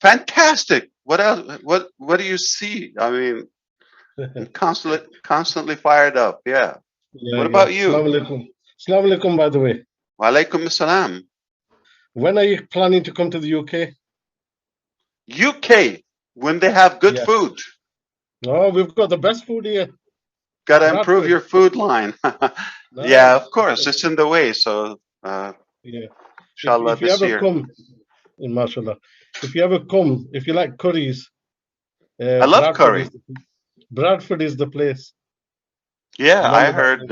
Fantastic. What else? What do you see? I mean, I'm constantly fired up. Yeah. What about you? Assalamu alaikum. Assalamu alaikum, by the way. Wa alaikum assalam. When are you planning to come to the UK? UK, when they have good food. Oh, we've got the best food here. Gotta improve your food line. Yeah, of course. It's in the way. So, inshallah, if you this ever year. come, mashallah, if you ever come, if you like curries, I love curry. Bradford is the place. Yeah, I heard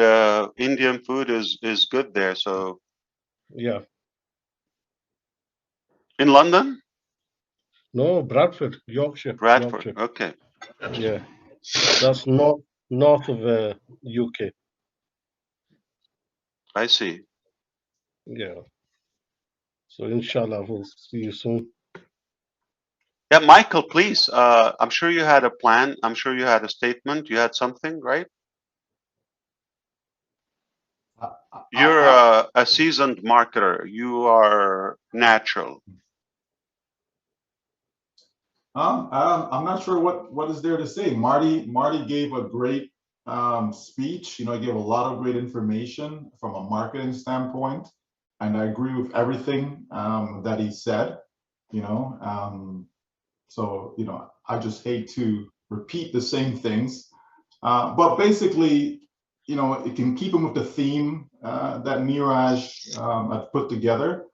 Indian food is good there. So, yeah. In London? No, Bradford, Yorkshire. Bradford. Yorkshire. Okay. Yeah, that's north of UK. I see. Yeah. So inshallah, we'll see you soon. Yeah, Michael, please. I'm sure you had a plan. I'm sure you had a statement. You had something, right? You're a seasoned marketer. You are natural. I'm not sure what is there to say. Marty gave a great speech. He gave a lot of great information from a marketing standpoint, and I agree with everything that he said. So I just hate to repeat the same things, but basically, it can keep him with the theme that Niraj had put together.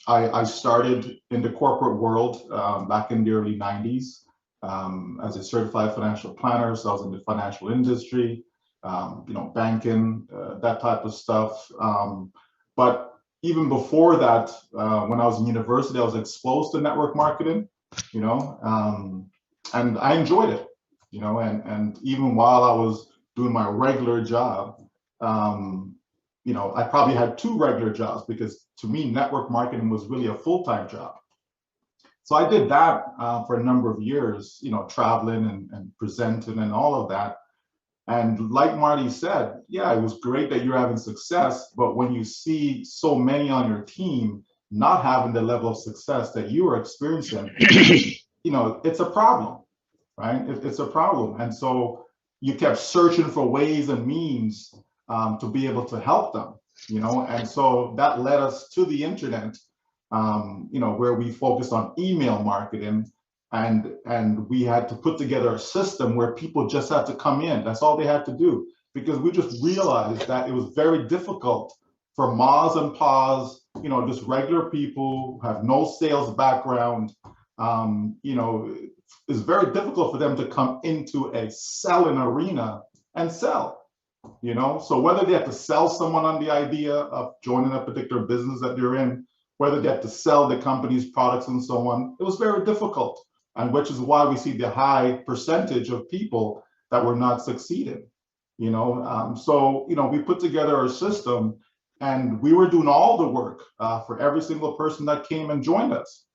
I started in the corporate world back in the early 90s as a certified financial planner. So I was in the financial industry, banking, that type of stuff. But even before that, when I was in university, I was exposed to network marketing, and I enjoyed it, and even while I was doing my regular job, I probably had two regular jobs because to me, network marketing was really a full-time job. So I did that for a number of years, traveling and presenting and all of that. And like Marty said, yeah, it was great that you're having success, but when you see so many on your team, not having the level of success that you are experiencing, you know, it's a problem, right? It's a problem. And so you kept searching for ways and means to be able to help them, you know, and so that led us to the internet, you know, where we focused on email marketing, and we had to put together a system where people just had to come in. That's all they had to do, because we just realized that it was very difficult for Mas and Pas, you know, just regular people who have no sales background, you know, it's very difficult for them to come into a selling arena and sell, you know. So whether they have to sell someone on the idea of joining a particular business that they're in, whether they have to sell the company's products and so on, it was very difficult, and which is why we see the high percentage of people that were not succeeding, you know. So, you know, we put together a system, and we were doing all the work for every single person that came and joined us,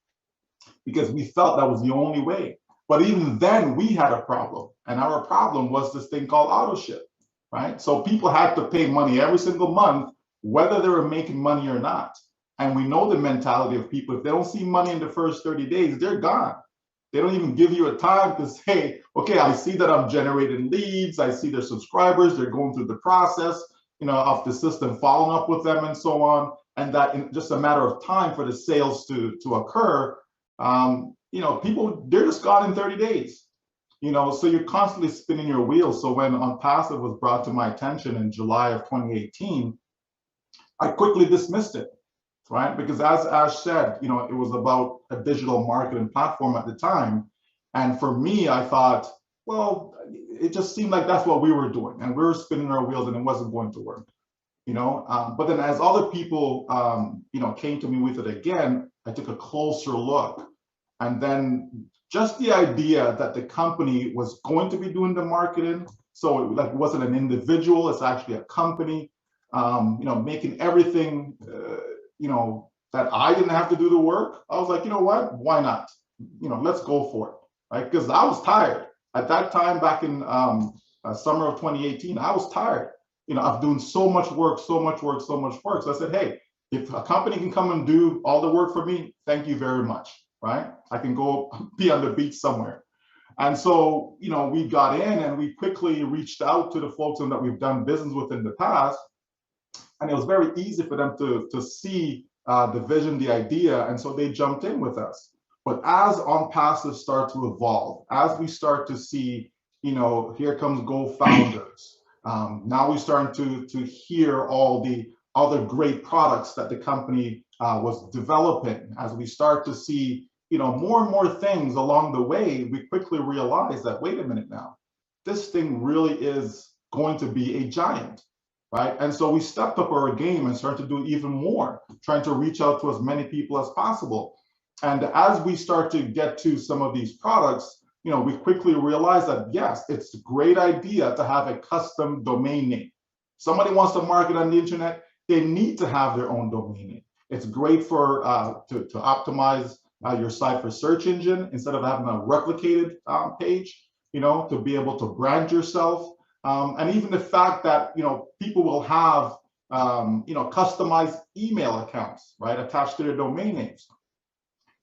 because we felt that was the only way. But even then, we had a problem, and our problem was this thing called auto ship, right? So people had to pay money every single month, whether they were making money or not. And we know the mentality of people. If they don't see money in the first 30 days, they're gone. They don't even give you a time to say, okay, I see that I'm generating leads, I see their subscribers, they're going through the process, you know, of the system, following up with them and so on, and that in just a matter of time for the sales to occur, you know, people, they're just gone in 30 days, you know, so you're constantly spinning your wheels. So when Onpassive was brought to my attention in July of 2018, I quickly dismissed it, right? Because as Ash said, you know, it was about a digital marketing platform at the time. And for me, I thought, well, it just seemed like that's what we were doing, and we were spinning our wheels, and it wasn't going to work, you know. But then as other people, you know, came to me with it again, I took a closer look. And then just the idea that the company was going to be doing the marketing, so it like wasn't an individual, it's actually a company, you know, making everything, you know, that I didn't have to do the work. I was like, you know what, why not? You know, let's go for it, right? Because I was tired. At that time, back in summer of 2018, I was tired, you know, of doing so much work. So I said, hey, if a company can come and do all the work for me, thank you very much, right? I can go be on the beach somewhere. And so, you know, we got in and we quickly reached out to the folks that we've done business with in the past. And it was very easy for them to see the vision, the idea, and so they jumped in with us. But as Onpassive start to evolve, as we start to see, you know, here comes Go Founders. Now we're starting to hear all the other great products that the company was developing. As we start to see, you know, more and more things along the way, we quickly realize that, wait a minute now, this thing really is going to be a giant. Right? And so we stepped up our game and started to do even more, trying to reach out to as many people as possible. And as we start to get to some of these products, you know, we quickly realized that, yes, it's a great idea to have a custom domain name. Somebody wants to market on the internet, they need to have their own domain name. It's great for to optimize your site for search engine instead of having a replicated page, you know, to be able to brand yourself. And even the fact that, you know, people will have, you know, customized email accounts, right, attached to their domain names.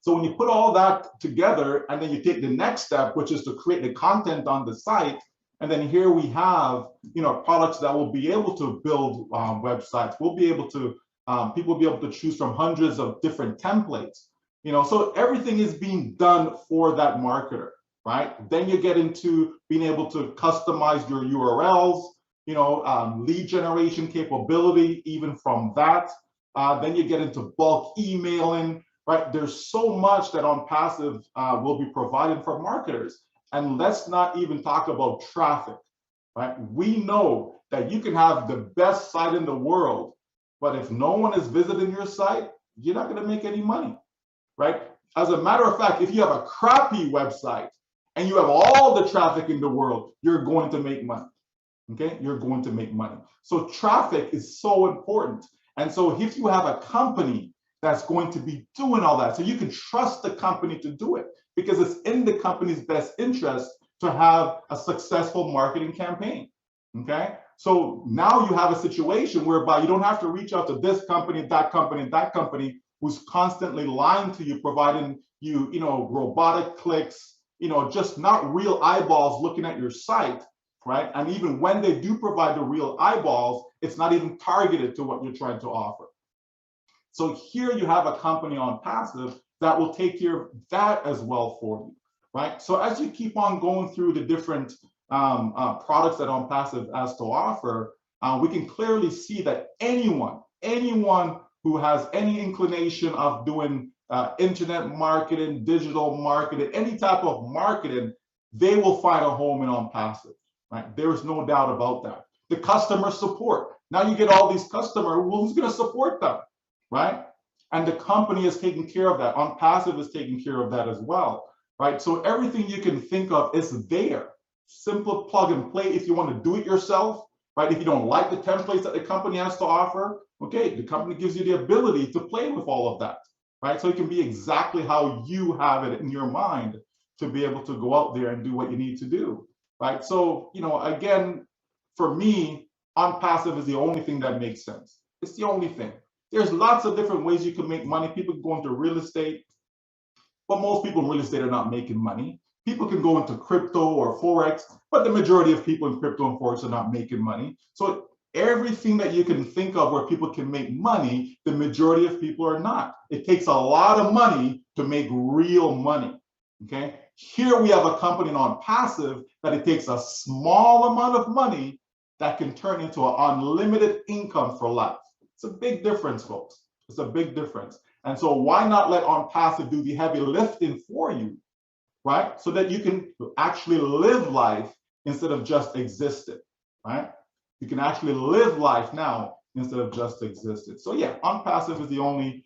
So when you put all that together and then you take the next step, which is to create the content on the site, and then here we have, you know, products that will be able to build websites. We'll be able to, people will be able to choose from hundreds of different templates, you know, so everything is being done for that marketer. Right? Then you get into being able to customize your URLs, you know, lead generation capability, even from that. Then you get into bulk emailing, right? There's so much that Onpassive will be providing for marketers. And let's not even talk about traffic, right? We know that you can have the best site in the world, but if no one is visiting your site, you're not going to make any money, right? As a matter of fact, if you have a crappy website, and you have all the traffic in the world, you're going to make money, okay? You're going to make money. So traffic is so important. And so if you have a company that's going to be doing all that, so you can trust the company to do it because it's in the company's best interest to have a successful marketing campaign, okay? So now you have a situation whereby you don't have to reach out to this company, that company, that company. who's constantly lying to you, providing you, robotic clicks, just not real eyeballs looking at your site, right? And even when they do provide the real eyeballs, it's not even targeted to what you're trying to offer. So here you have a company Onpassive that will take care of that as well for you, right? So as you keep on going through the different products that Onpassive has to offer, we can clearly see that anyone who has any inclination of doing internet marketing, digital marketing, any type of marketing, they will find a home in Onpassive, right? There is no doubt about that. The customer support. Now you get all these customers, well, who's going to support them, right? And the company is taking care of that. Onpassive is taking care of that as well, right? So everything you can think of is there. Simple plug and play. If you want to do it yourself, right? If you don't like the templates that the company has to offer, okay, the company gives you the ability to play with all of that, right? So it can be exactly how you have it in your mind to be able to go out there and do what you need to do, right? So, again, for me, Onpassive is the only thing that makes sense. It's the only thing. There's lots of different ways you can make money. People go into real estate, but most people in real estate are not making money. People can go into crypto or Forex, but the majority of people in crypto and Forex are not making money. So everything that you can think of where people can make money, the majority of people are not. It takes a lot of money to make real money, okay? Here we have a company Onpassive that it takes a small amount of money that can turn into an unlimited income for life. It's a big difference, folks. It's a big difference. And so why not let Onpassive do the heavy lifting for you, right? So that you can actually live life instead of just existing, right? You can actually live life now instead of just existing. So yeah, Onpassive is the only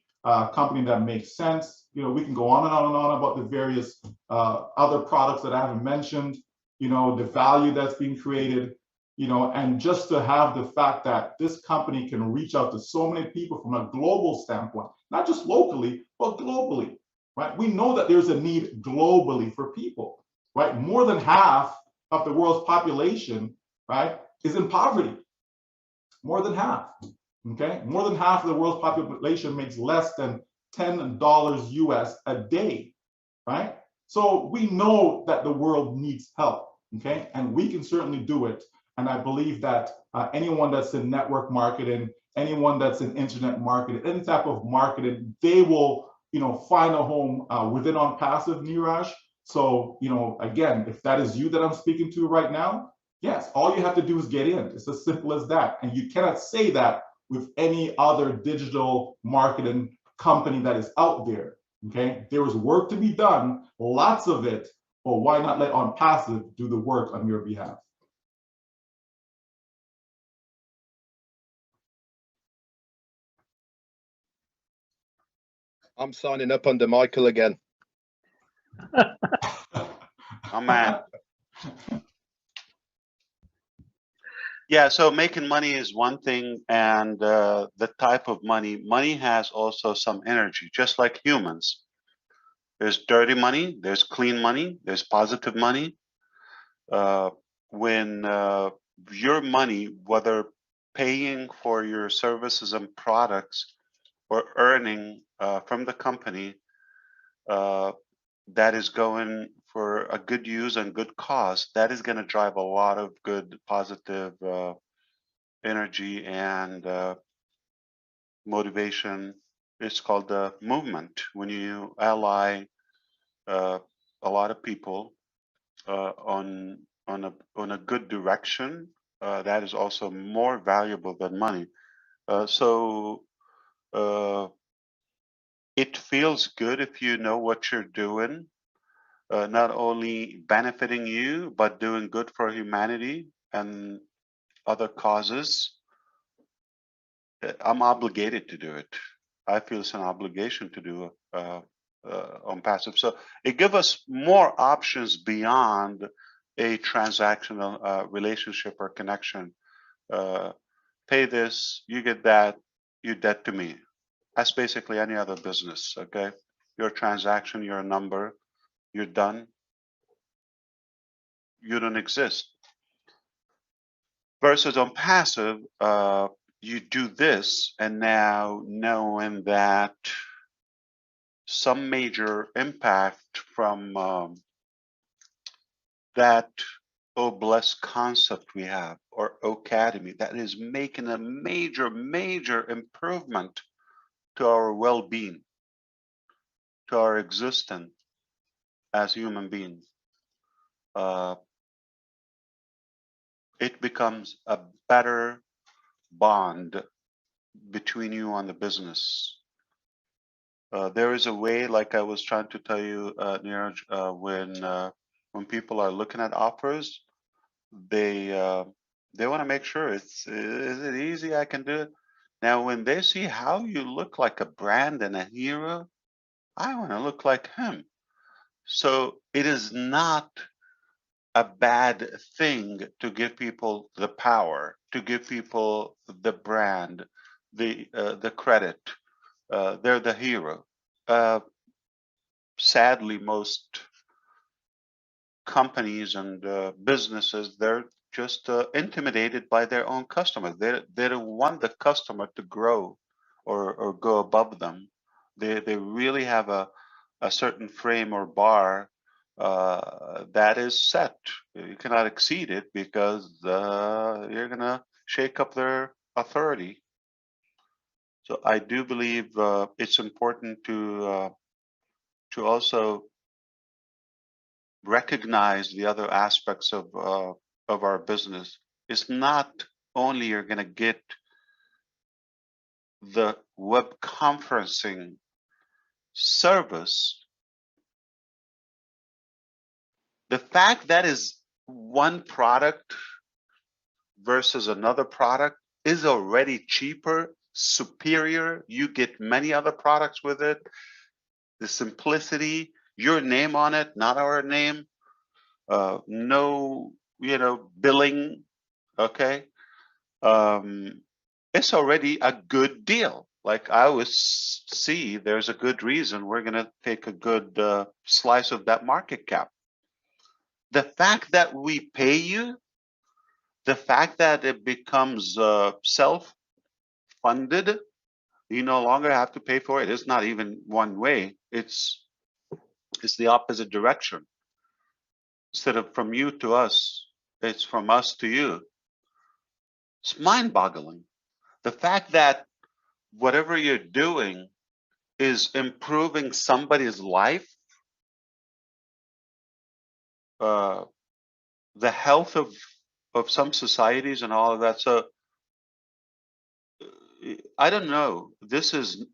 company that makes sense. We can go on and on and on about the various other products that I haven't mentioned, the value that's being created, and just to have the fact that this company can reach out to so many people from a global standpoint, not just locally, but globally, right? We know that there's a need globally for people, right? More than half of the world's population, right, is in poverty. More than half, okay? More than half of the world's population makes less than $10 US a day, right? So we know that the world needs help, okay? And we can certainly do it. And I believe that anyone that's in network marketing, anyone that's in internet marketing, any type of marketing, they will, find a home within Onpassive, Neeraj. So, again, if that is you that I'm speaking to right now, yes, all you have to do is get in. It's as simple as that. And you cannot say that with any other digital marketing company that is out there, okay? There is work to be done, lots of it, but why not let Onpassive do the work on your behalf? I'm signing up under Michael again. Oh, man. Yeah, so making money is one thing, and the type of money has also some energy, just like humans. There's dirty money, there's clean money, there's positive money. When your money, whether paying for your services and products or earning from the company, that is going for a good use and good cause, that is going to drive a lot of good positive energy and motivation. It's called the movement. When you ally a lot of people on a good direction, that is also more valuable than money. So it feels good if you know what you're doing, not only benefiting you, but doing good for humanity and other causes. I'm obligated to do it. I feel it's an obligation to do Onpassive. So it gives us more options beyond a transactional relationship or connection. Pay this, you get that, you debt to me. That's basically any other business, okay? You're a transaction, you're a number, you're done. You don't exist. Versus Onpassive, you do this, and now knowing that some major impact from that Oh Bless concept we have, or Academy, that is making a major, major improvement to our well-being, to our existence as human beings. It becomes a better bond between you and the business. There is a way, like I was trying to tell you, Neeraj, when people are looking at offers, they want to make sure is it easy? I can do it. Now, when they see how you look like a brand and a hero, I want to look like him. So it is not a bad thing to give people the power, to give people the brand, the credit. They're the hero. Sadly, most companies and businesses, they're just intimidated by their own customers. They don't want the customer to grow or go above them. They really have a certain frame or bar that is set. You cannot exceed it because you're gonna shake up their authority. So I do believe it's important to also recognize the other aspects of our business. It's not only you're going to get the web conferencing service. The fact that is one product versus another product is already cheaper, superior. You get many other products with it. The simplicity, your name on it, not our name. No, billing. Okay. It's already a good deal. Like I always see, there's a good reason we're going to take a good slice of that market cap. The fact that we pay you, the fact that it becomes self-funded, you no longer have to pay for it. It's not even one way. It's the opposite direction. Instead of from you to us, it's from us to you. It's mind-boggling. The fact that whatever you're doing is improving somebody's life, the health of some societies and all of that. So I don't know. This is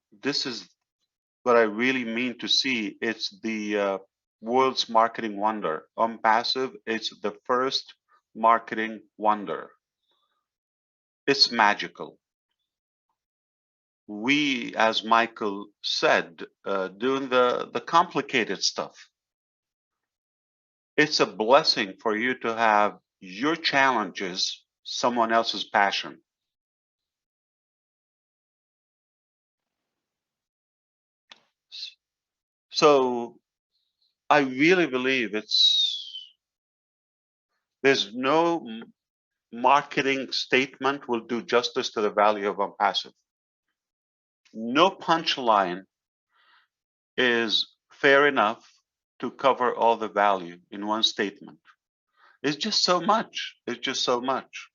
what I really mean to see. It's the world's marketing wonder. Onpassive, it's the first marketing wonder. It's magical. We, as Michael said, doing the complicated stuff. It's a blessing for you to have your challenges, someone else's passion. So I really believe there's no marketing statement will do justice to the value of Onpassive. No punchline is fair enough to cover all the value in one statement. It's just so much. It's just so much.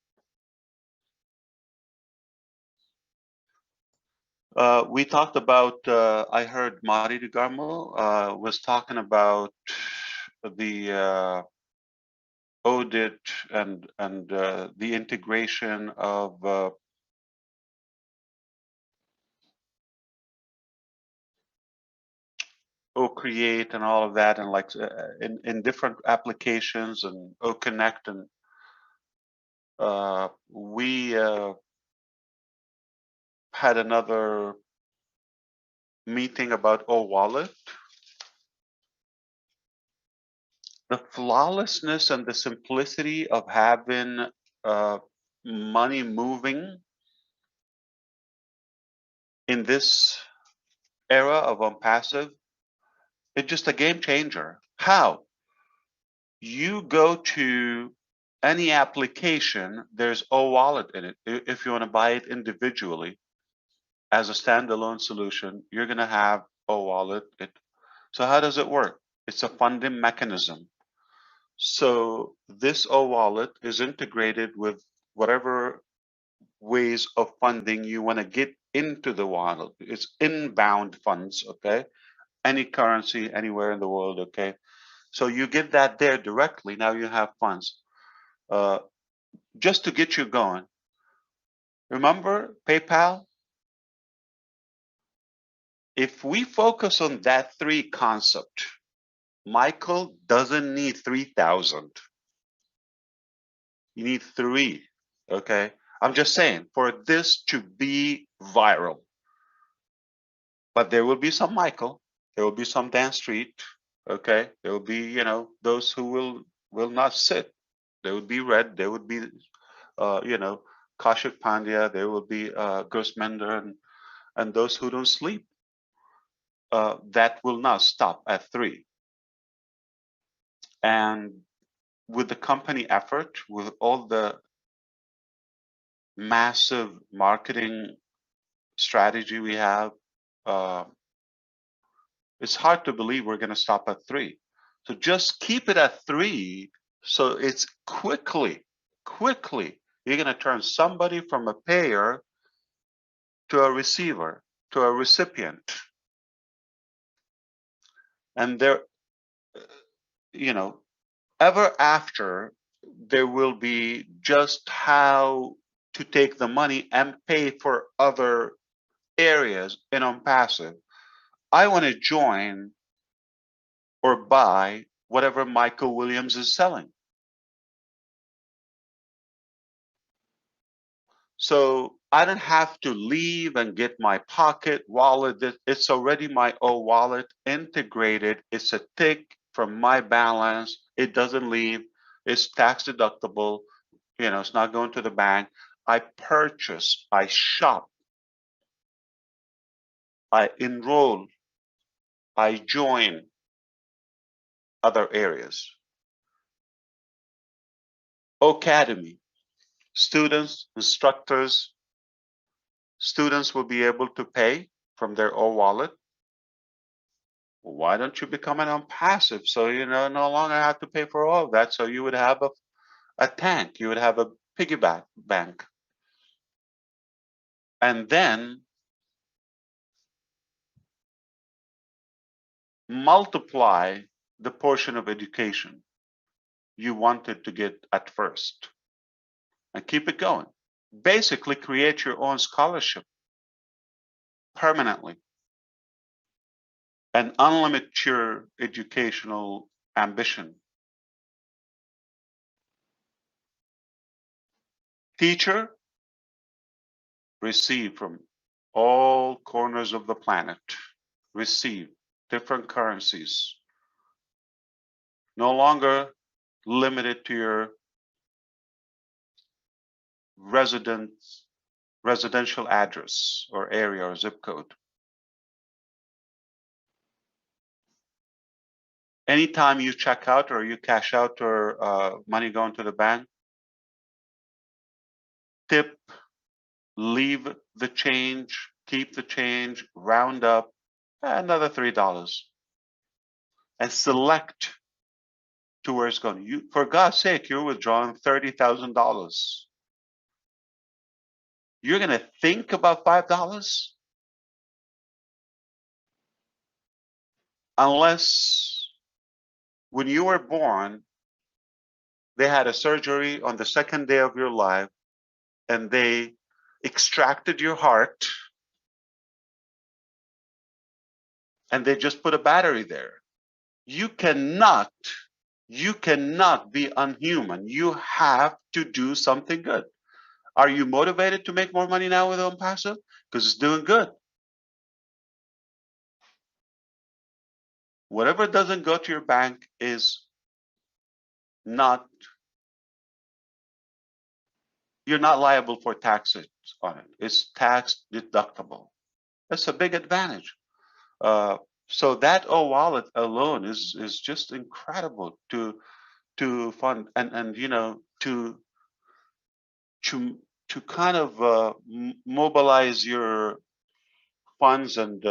We talked about, I heard Mari DeGarmo was talking about the audit and the integration of OCreate and all of that, and like in different applications and OConnect, and we had another meeting about OWallet. The flawlessness and the simplicity of having money moving in this era of Onpassive, it's just a game changer. How? You go to any application, there's OWallet in it. If you want to buy it individually as a standalone solution, you're going to have O wallet. So how does it work? It's a funding mechanism. So this O wallet is integrated with whatever ways of funding you want to get into the wallet. It's inbound funds, okay? Any currency anywhere in the world, okay? So you get that there directly. Now you have funds. Just to get you going. Remember PayPal? If we focus on that 3 concept, Michael doesn't need 3,000. You need 3, okay? I'm just saying, for this to be viral. But there will be some Michael, there will be some Dan Street, okay? There will be, you know, those who will not sit. There would be Red, there would be, you know, Kaushik Pandya, there will be Gusmender and those who don't sleep. That will not stop at 3. And with the company effort, with all the massive marketing strategy we have, it's hard to believe we're going to stop at 3. So just keep it at 3. So it's quickly, you're going to turn somebody from a payer to a receiver, to a recipient. And there, you know, ever after, there will be just how to take the money and pay for other areas in Onpassive. I want to join or buy whatever Michael Williams is selling. So I don't have to leave and get my pocket wallet. It's already my own wallet integrated. It's a tick from my balance. It doesn't leave. It's tax deductible. You know, it's not going to the bank. I purchase, I shop, I enroll, I join other areas. Academy, students, instructors, students will be able to pay from their own wallet. Why don't you become an Onpassive so you know no longer have to pay for all of that? So you would have a tank, you would have a piggyback bank. And then multiply the portion of education you wanted to get at first and keep it going. Basically create your own scholarship permanently and unlimit your educational ambition. Teacher, receive from all corners of the planet. Receive different currencies. No longer limited to your residential address or area or zip code. Anytime you check out or you cash out or money going to the bank, tip, leave the change, keep the change, round up another $3 and select to where it's going. You, for God's sake, you're withdrawing $30,000. You're going to think about $5? Unless when you were born, they had a surgery on the 2nd day of your life and they extracted your heart and they just put a battery there. You cannot be unhuman. You have to do something good. Are you motivated to make more money now with Onpassive? Because it's doing good. Whatever doesn't go to your bank is not, you're not liable for taxes on it. It's tax deductible. That's a big advantage. So that wallet alone is just incredible to fund and you know to kind of mobilize your funds and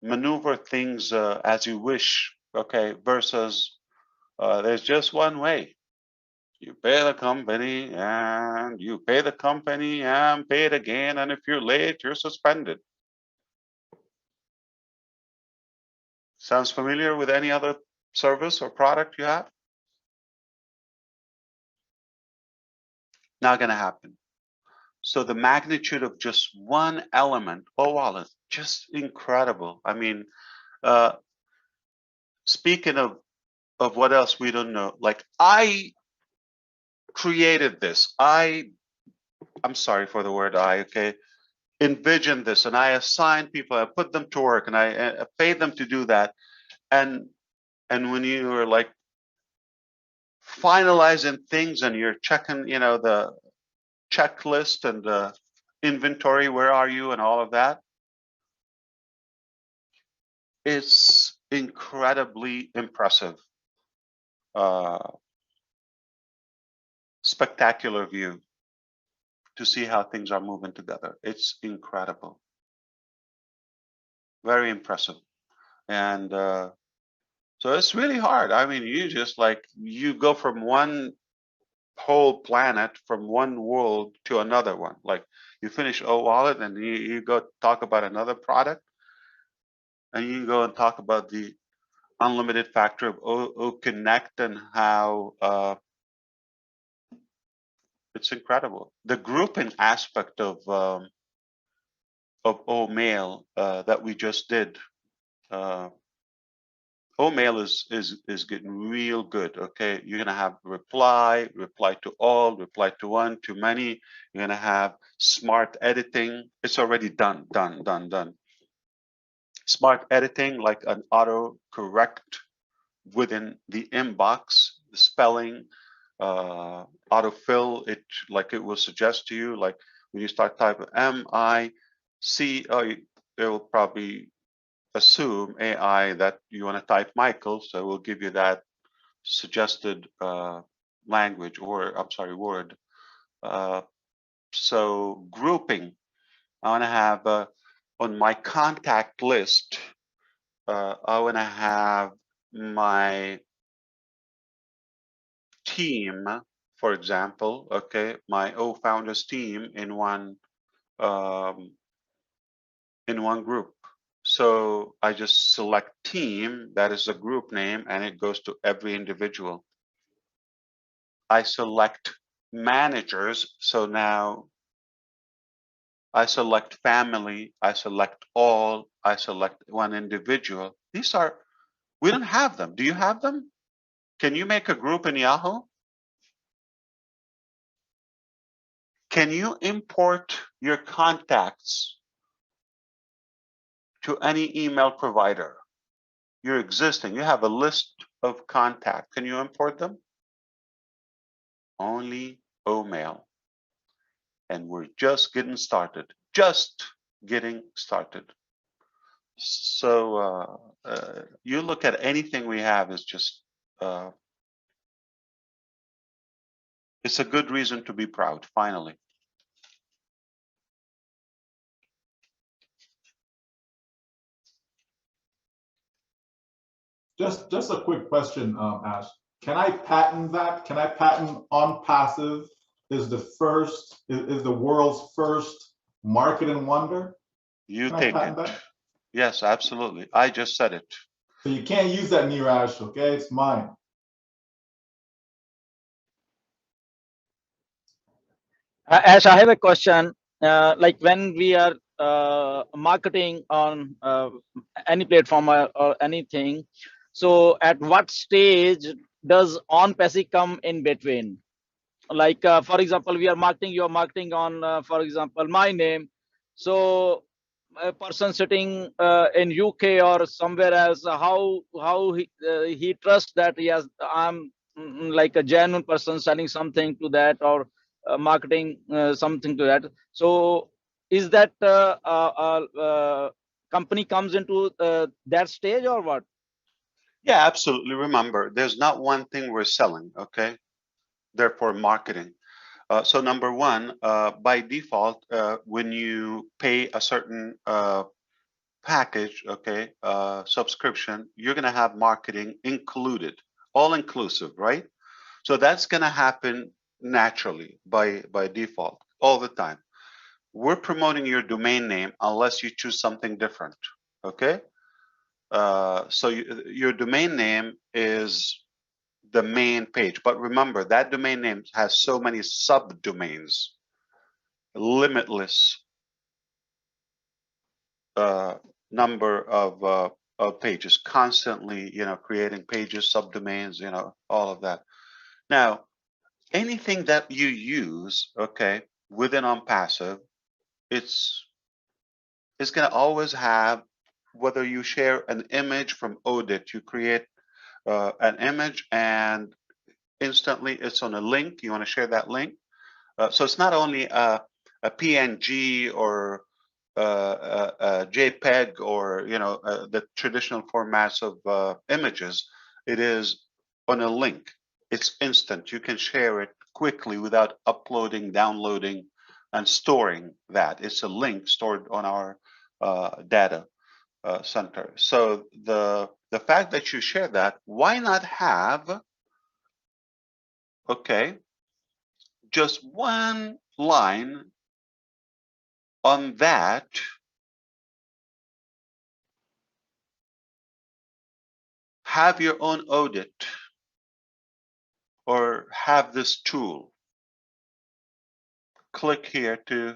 maneuver things as you wish, okay, versus there's just one way. You pay the company and you pay the company and pay it again, and if you're late, you're suspended. Sounds familiar with any other service or product you have? Not going to happen. So the magnitude of just one element, oh wow, it's just incredible. I mean, speaking of what else we don't know, like I created this. I'm sorry for the word I, okay, envisioned this, and I assigned people, I put them to work, and I paid them to do that. And when you were like finalizing things and you're checking, you know, the checklist and the inventory, where are you, and all of that, it's incredibly impressive. Spectacular view to see how things are moving together. It's incredible. Very impressive. And so it's really hard. I mean, you just like, you go from one whole planet, from one world to another one. Like you finish O-Wallet and you go talk about another product, and you go and talk about the unlimited factor of O-Connect and how it's incredible. The grouping aspect of O-Mail that we just did. O-Mail is getting real good. Okay, you're gonna have reply to all, reply to one, to many. You're gonna have smart editing. It's already done. Smart editing, like an auto correct within the inbox, the spelling, autofill it, like it will suggest to you, like when you start typing M-I-C, it will probably assume AI that you want to type Michael, so it will give you that suggested language, or I'm sorry, word. So grouping, I want to have on my contact list, I want to have my team, for example, okay, my O-Founders team in one group. So I just select team, that is a group name, and it goes to every individual. I select managers, so now I select family, I select all, I select one individual. These are, we don't have them. Do you have them? Can you make a group in Yahoo? Can you import your contacts to any email provider? You're existing, you have a list of contacts. Can you import them? Only O-Mail. And we're just getting started. Just getting started. So you look at anything we have, is just it's a good reason to be proud, finally. Just a quick question, Ash. Can I patent that? Can I patent Onpassive is the world's first marketing wonder? You Can I take patent it. that? Yes, absolutely. I just said it. So you can't use that near Ash, okay? It's mine. Ash, I have a question. Like when we are marketing on any platform or anything, so at what stage does Onpassive come in between? Like for example, we are marketing, you're marketing on for example my name, so a person sitting in UK or somewhere else, how he trusts that yes, I'm like a genuine person selling something to that, or marketing something to that. So is that company comes into that stage or what? Yeah, absolutely. Remember, there's not one thing we're selling, okay? Therefore, marketing. So number one, by default, when you pay a certain package, okay, subscription, you're going to have marketing included, all inclusive, right? So that's going to happen naturally by default all the time. We're promoting your domain name unless you choose something different, okay? So your domain name is the main page, but remember that domain name has so many subdomains, limitless number of pages, constantly, creating pages, subdomains, all of that. Now, anything that you use, okay, within Onpassive, it's going to always have, whether you share an image from Audit, you create an image and instantly it's on a link. You want to share that link. So it's not only a PNG or a JPEG or the traditional formats of images. It is on a link. It's instant. You can share it quickly without uploading, downloading, and storing that. It's a link stored on our data center. So the fact that you share that, why not have, okay, just one line on that have your own audit or have this tool. Click here to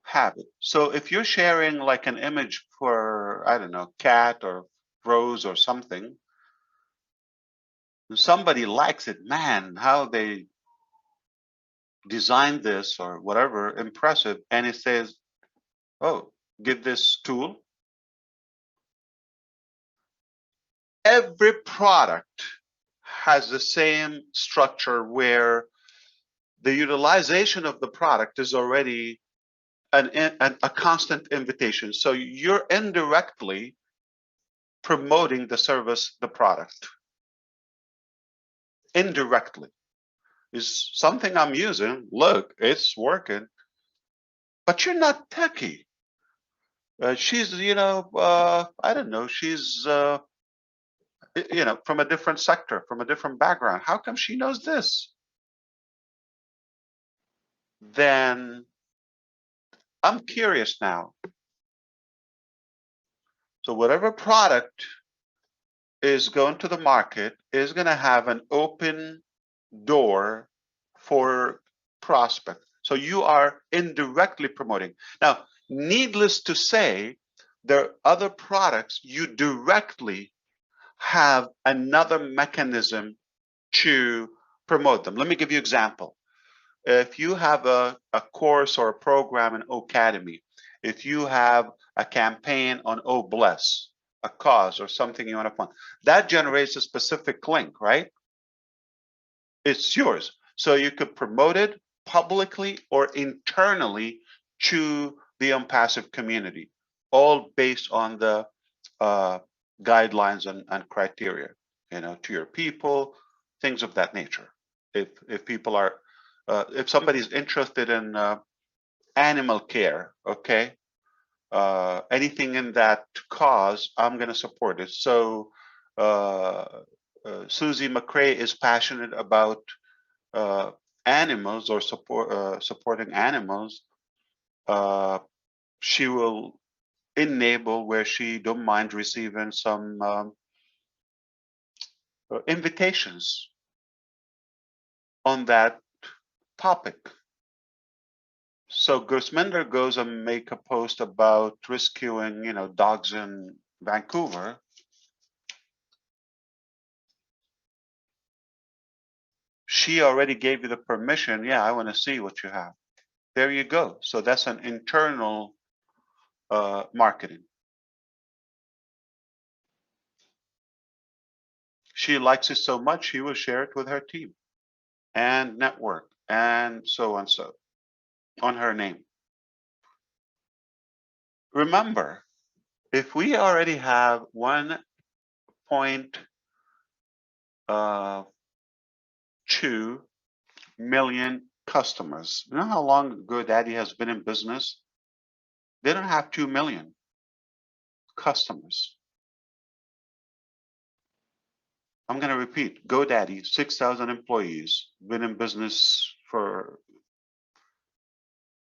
have it. So if you're sharing like an image for, I don't know, cat or rose or something, somebody likes it, man, how they designed this or whatever, impressive, and it says, oh, give this tool. Every product has the same structure where the utilization of the product is already a constant invitation. So you're indirectly promoting the service, the product. Indirectly. Is something I'm using. Look, it's working. But you're not techie. She's, I don't know, she's, from a different sector, from a different background. How come she knows this? Then I'm curious now. So whatever product is going to the market is going to have an open door for prospect. So you are indirectly promoting. Now, needless to say, there are other products you directly have another mechanism to promote them. Let me give you an example. If you have a course or a program in Academy, if you have a campaign on Bless, a cause or something you want to fund, that generates a specific link, right? It's yours. So you could promote it publicly or internally to the Onpassive community, all based on the guidelines and criteria, to your people, things of that nature. If people are, if somebody's interested in animal care, okay, anything in that cause, I'm going to support it. So Susie McRae is passionate about animals or supporting animals. She will enable where she don't mind receiving some invitations on that topic. So Gusminder goes and make a post about rescuing, dogs in Vancouver. She already gave you the permission. Yeah, I want to see what you have. There you go. So that's an internal marketing. She likes it so much, she will share it with her team and network and so on so on her name. Remember, if we already have 1.2 million customers, you know how long GoDaddy has been in business? They don't have 2 million. customers. I'm going to repeat, GoDaddy, 6,000 employees, been in business for,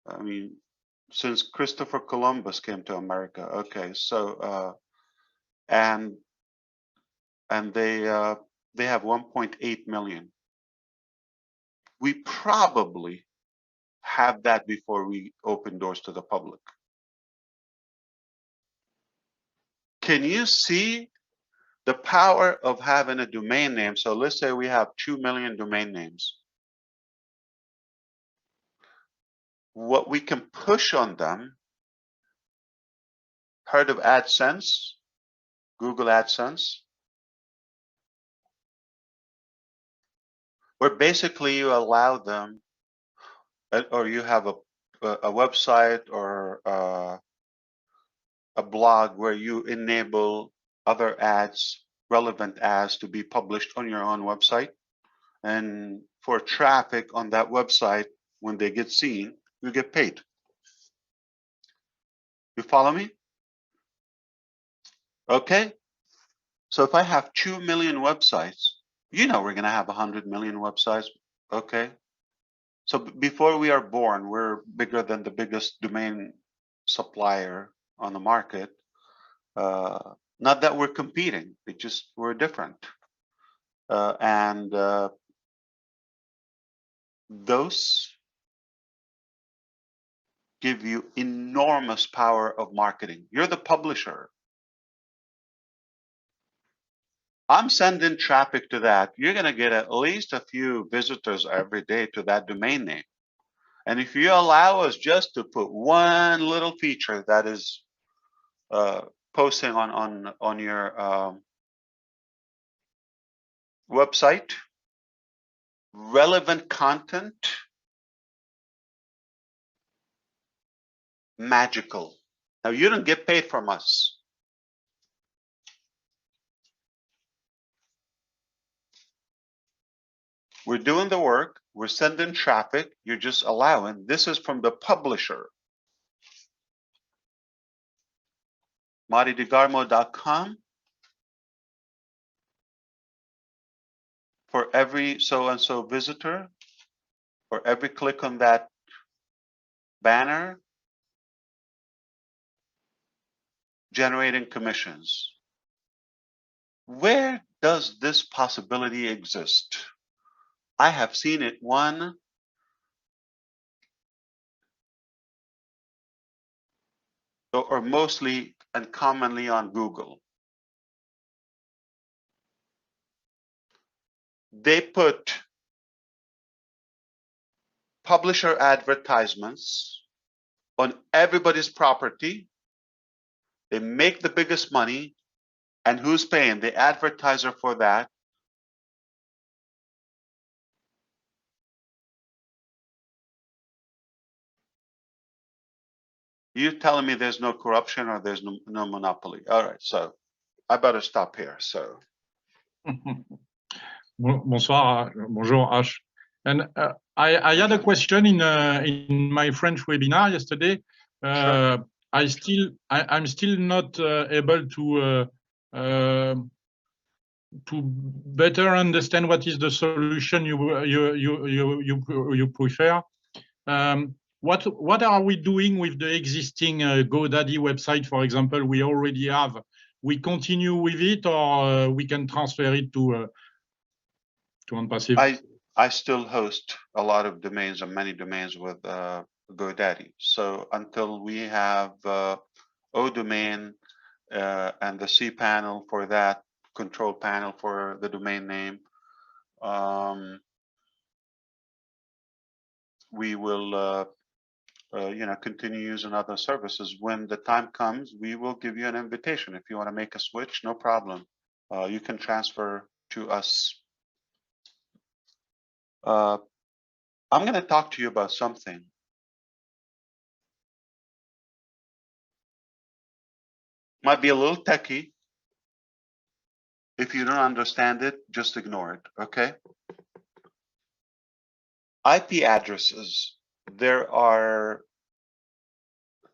I mean, since Christopher Columbus came to America. Okay, so, and they have 1.8 million. We probably have that before we open doors to the public. Can you see the power of having a domain name? So let's say we have 2 million domain names. What we can push on them, heard of AdSense, Google AdSense, where basically you allow them, or you have a website or a blog where you enable other ads, relevant ads, to be published on your own website. And for traffic on that website, when they get seen, you get paid. You follow me? Okay. So if I have 2 million websites, you know we're going to have 100 million websites. Okay. So before we are born, we're bigger than the biggest domain supplier on the market. Not that we're competing, it's just we're different. And those give you enormous power of marketing. You're the publisher. I'm sending traffic to that. You're going to get at least a few visitors every day to that domain name. And if you allow us just to put one little feature that is posting on your website, relevant content, magical. Now, you don't get paid from us. We're doing the work. We're sending traffic. You're just allowing. This is from the publisher. MartyDeGarmo.com. For every so-and-so visitor, for every click on that banner, generating commissions. Where does this possibility exist? I have seen it one or mostly and commonly on Google. They put publisher advertisements on everybody's property. They make the biggest money. And who's paying? The advertiser for that. You're telling me there's no corruption or there's no monopoly. All right, so I better stop here. So. Bonsoir, bonjour Ash. And I had a question in my French webinar yesterday. Sure. I'm still not able to better understand what is the solution you prefer. What are we doing with the existing GoDaddy website, for example? We already have. We continue with it, or we can transfer it to Onpassive? I still host a lot of domains and many domains with GoDaddy. So until we have ODomain and the cPanel for that, control panel for the domain name, we will continue using other services. When the time comes, we will give you an invitation. If you want to make a switch, no problem. You can transfer to us. I'm going to talk to you about something. Might be a little techie. If you don't understand it, just ignore it, okay? IP addresses. There are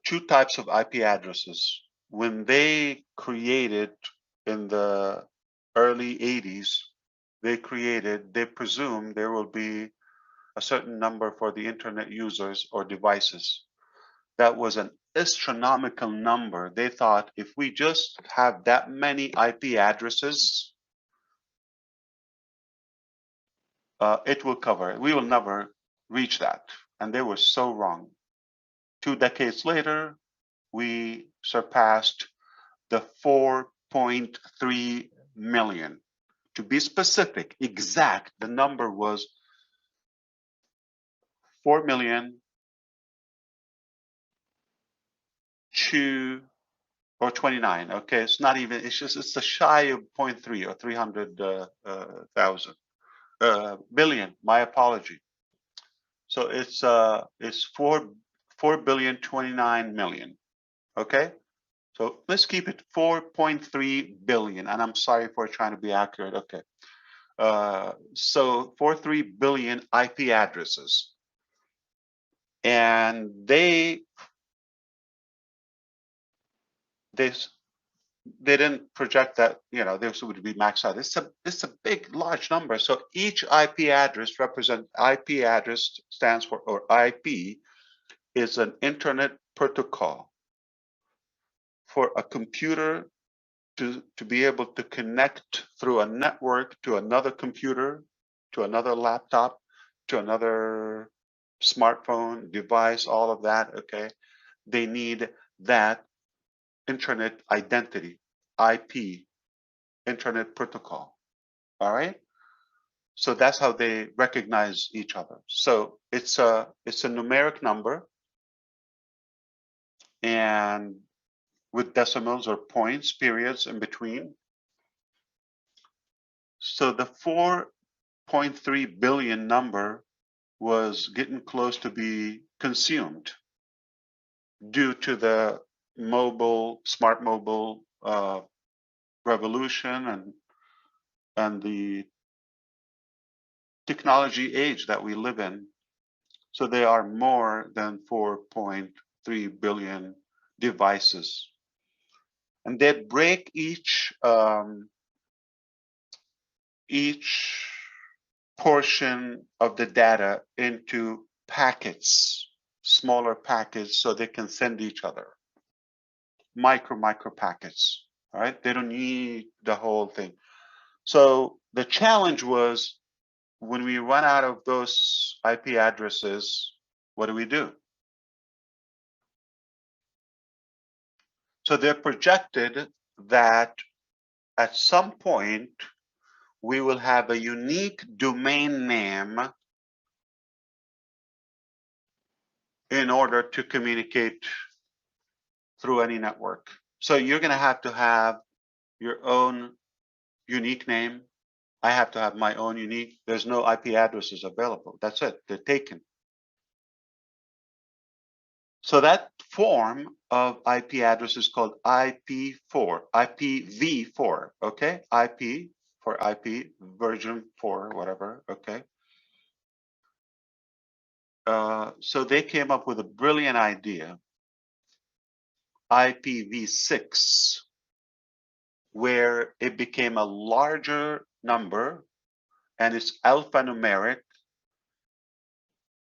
two types of IP addresses. when they created in the early 80s, they presumed there will be a certain number for the internet users or devices. That was an astronomical number. They thought if we just have that many IP addresses, it will cover it. We will never reach that. And they were so wrong. 2 decades later, we surpassed the 4.3 million. To be specific, exact, the number was 4 million 2 or 29. Okay, it's not even, it's a shy of 0.3 or 300,000 billion. My apology. So it's 4 billion 29 million. Okay, so let's keep it 4.3 billion. And I'm sorry for trying to be accurate. Okay, so 43 billion IP addresses, and they didn't project that, you know, this would be maxed out. It's a big, large number. So each IP address IP address stands for, or IP is an internet protocol for a computer to be able to connect through a network to another computer, to another laptop, to another smartphone device, all of that, okay? They need that internet identity, IP, internet protocol, all right? So that's how they recognize each other. So it's a numeric number, and with decimals or points, periods in between. So the 4.3 billion number was getting close to be consumed due to the smart mobile revolution and the technology age that we live in. So there are more than 4.3 billion devices, and they break each portion of the data into packets, smaller packets, so they can send each other micro packets. All right, they don't need the whole thing. So the challenge was, when we run out of those IP addresses, what do? So they're projected that at some point we will have a unique domain name in order to communicate through any network. So you're going to have your own unique name. I have to have my own unique. There's no IP addresses available. That's it. They're taken. So that form of IP address is called IP4, IPv4. Okay, IP for IP version 4, whatever. Okay. So they came up with a brilliant idea, IPv6, where it became a larger number, and it's alphanumeric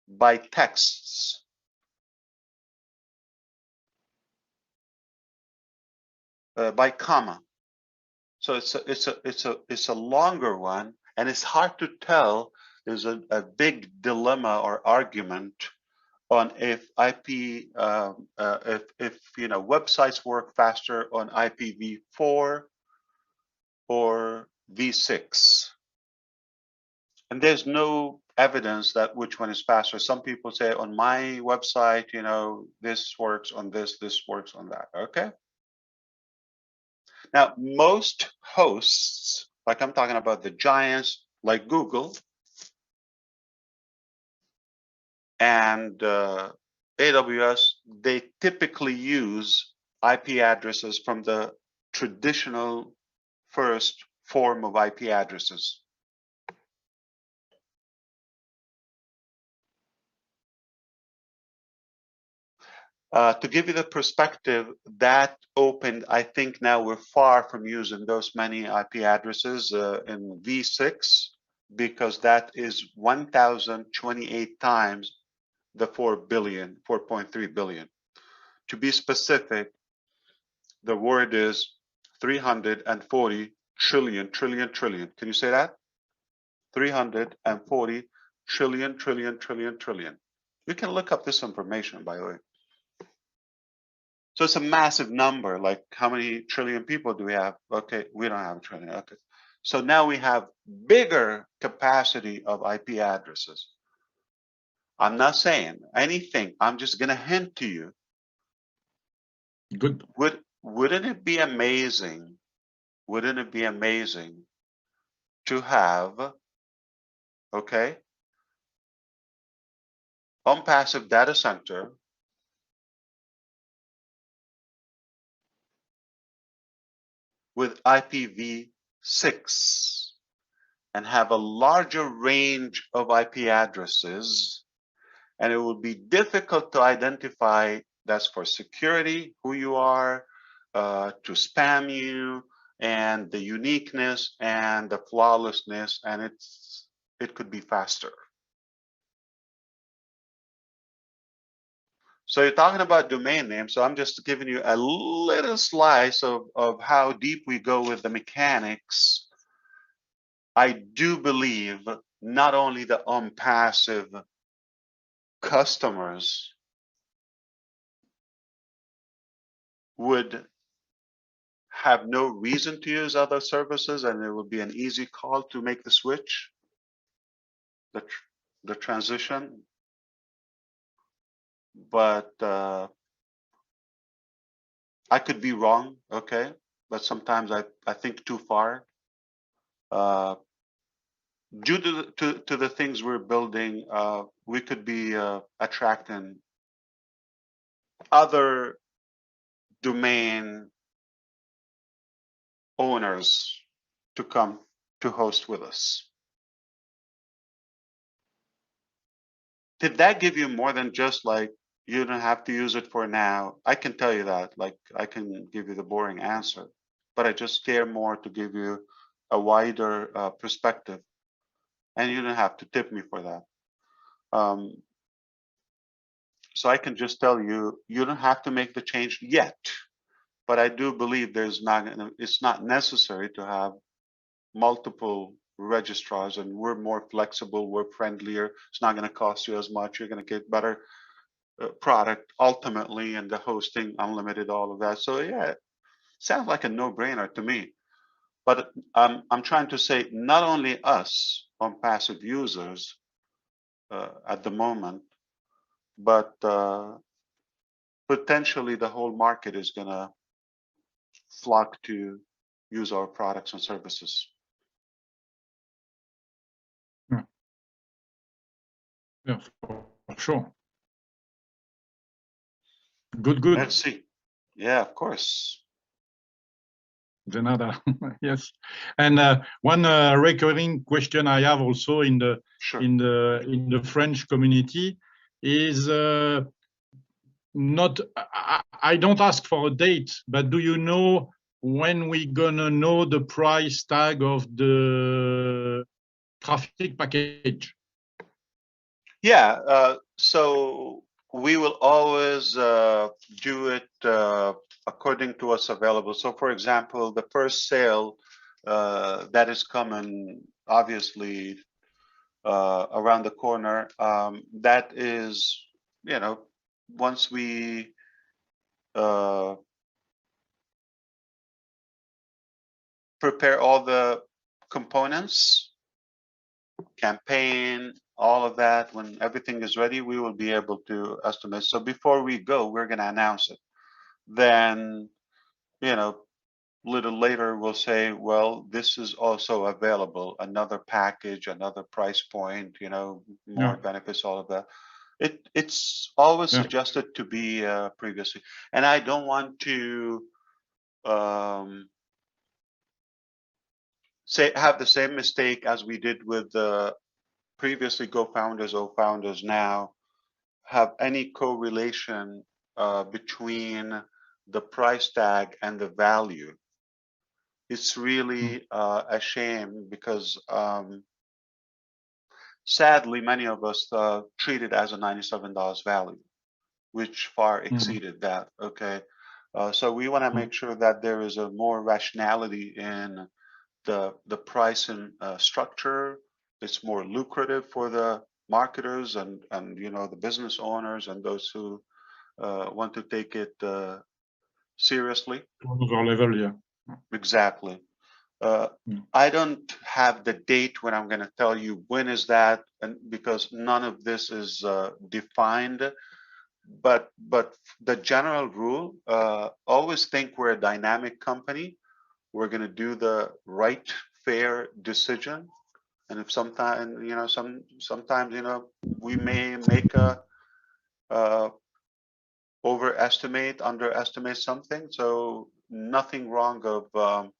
by texts. By comma. So it's a longer one, and it's hard to tell. There's a big dilemma or argument on if IP if you know, websites work faster on IPv4 or v6, and there's no evidence that which one is faster. Some people say on my website, you know, this works on this works on that. Okay. Now, most hosts, like I'm talking about the giants like Google and AWS, they typically use IP addresses from the traditional first form of IP addresses. To give you the perspective, that opened, I think now we're far from using those many IP addresses in V6, because that is 1,028 times the 4.3 billion. To be specific, the word is 340 trillion. Can you say that? 340 trillion. You can look up this information, by the way. So it's a massive number. Like, how many trillion people do we have? Okay, we don't have a trillion. Okay. So now we have bigger capacity of IP addresses. I'm not saying anything. I'm just going to hint to you. Good. Wouldn't it be amazing? Wouldn't it be amazing to have, okay, Onpassive data center with IPv6 and have a larger range of IP addresses, and it would be difficult to identify. That's for security, who you are, to spam you, and the uniqueness and the flawlessness, and it could be faster. So you're talking about domain names, so I'm just giving you a little slice of how deep we go with the mechanics. I do believe not only the Onpassive customers would have no reason to use other services, and it would be an easy call to make the switch, the transition. But I could be wrong, okay? But sometimes I think too far. Due to the things we're building, we could be attracting other domain owners to come to host with us. Did that give you more than just like, you don't have to use it for now? I can tell you that, like, I can give you the boring answer, but I just care more to give you a wider perspective, and you don't have to tip me for that. So I can just tell you, you don't have to make the change yet, but I do believe it's not necessary to have multiple registrars, and we're more flexible, we're friendlier. It's not going to cost you as much. You're going to get better product ultimately, and the hosting, unlimited, all of that. So yeah, it sounds like a no-brainer to me. But I'm trying to say, not only us Onpassive users at the moment, but potentially the whole market is going to flock to use our products and services. Yeah, for sure. Good. Let's see. Yeah, of course. Janada, yes. And one recurring question I have also in the French community is not. I don't ask for a date, but do you know when we gonna know the price tag of the traffic package? Yeah. So we will always do it according to what's available. So, for example, the first sale that is coming, obviously, around the corner, that is, you know, once we prepare all the components, campaign, all of that, when everything is ready, we will be able to estimate. So before we go, we're going to announce it. Then, you know, a little later, we'll say, well, this is also available, another package, another price point, you know, more benefits, all of that. It's always suggested to be previously. And I don't want to have the same mistake as we did with the previously Go Founders, O Founders now, have any correlation between the price tag and the value. It's really a shame because sadly, many of us treat it as a $97 value, which far exceeded that. Okay, so we want to make sure that there is a more rationality in the pricing structure. It's more lucrative for the marketers and the business owners and those who want to take it seriously. Another level, yeah. Exactly. I don't have the date when I'm going to tell you when is that, and because none of this is defined. But the general rule, always think we're a dynamic company. We're going to do the right, fair decision. And if sometimes, sometimes, we may make a overestimate, underestimate something. So nothing wrong of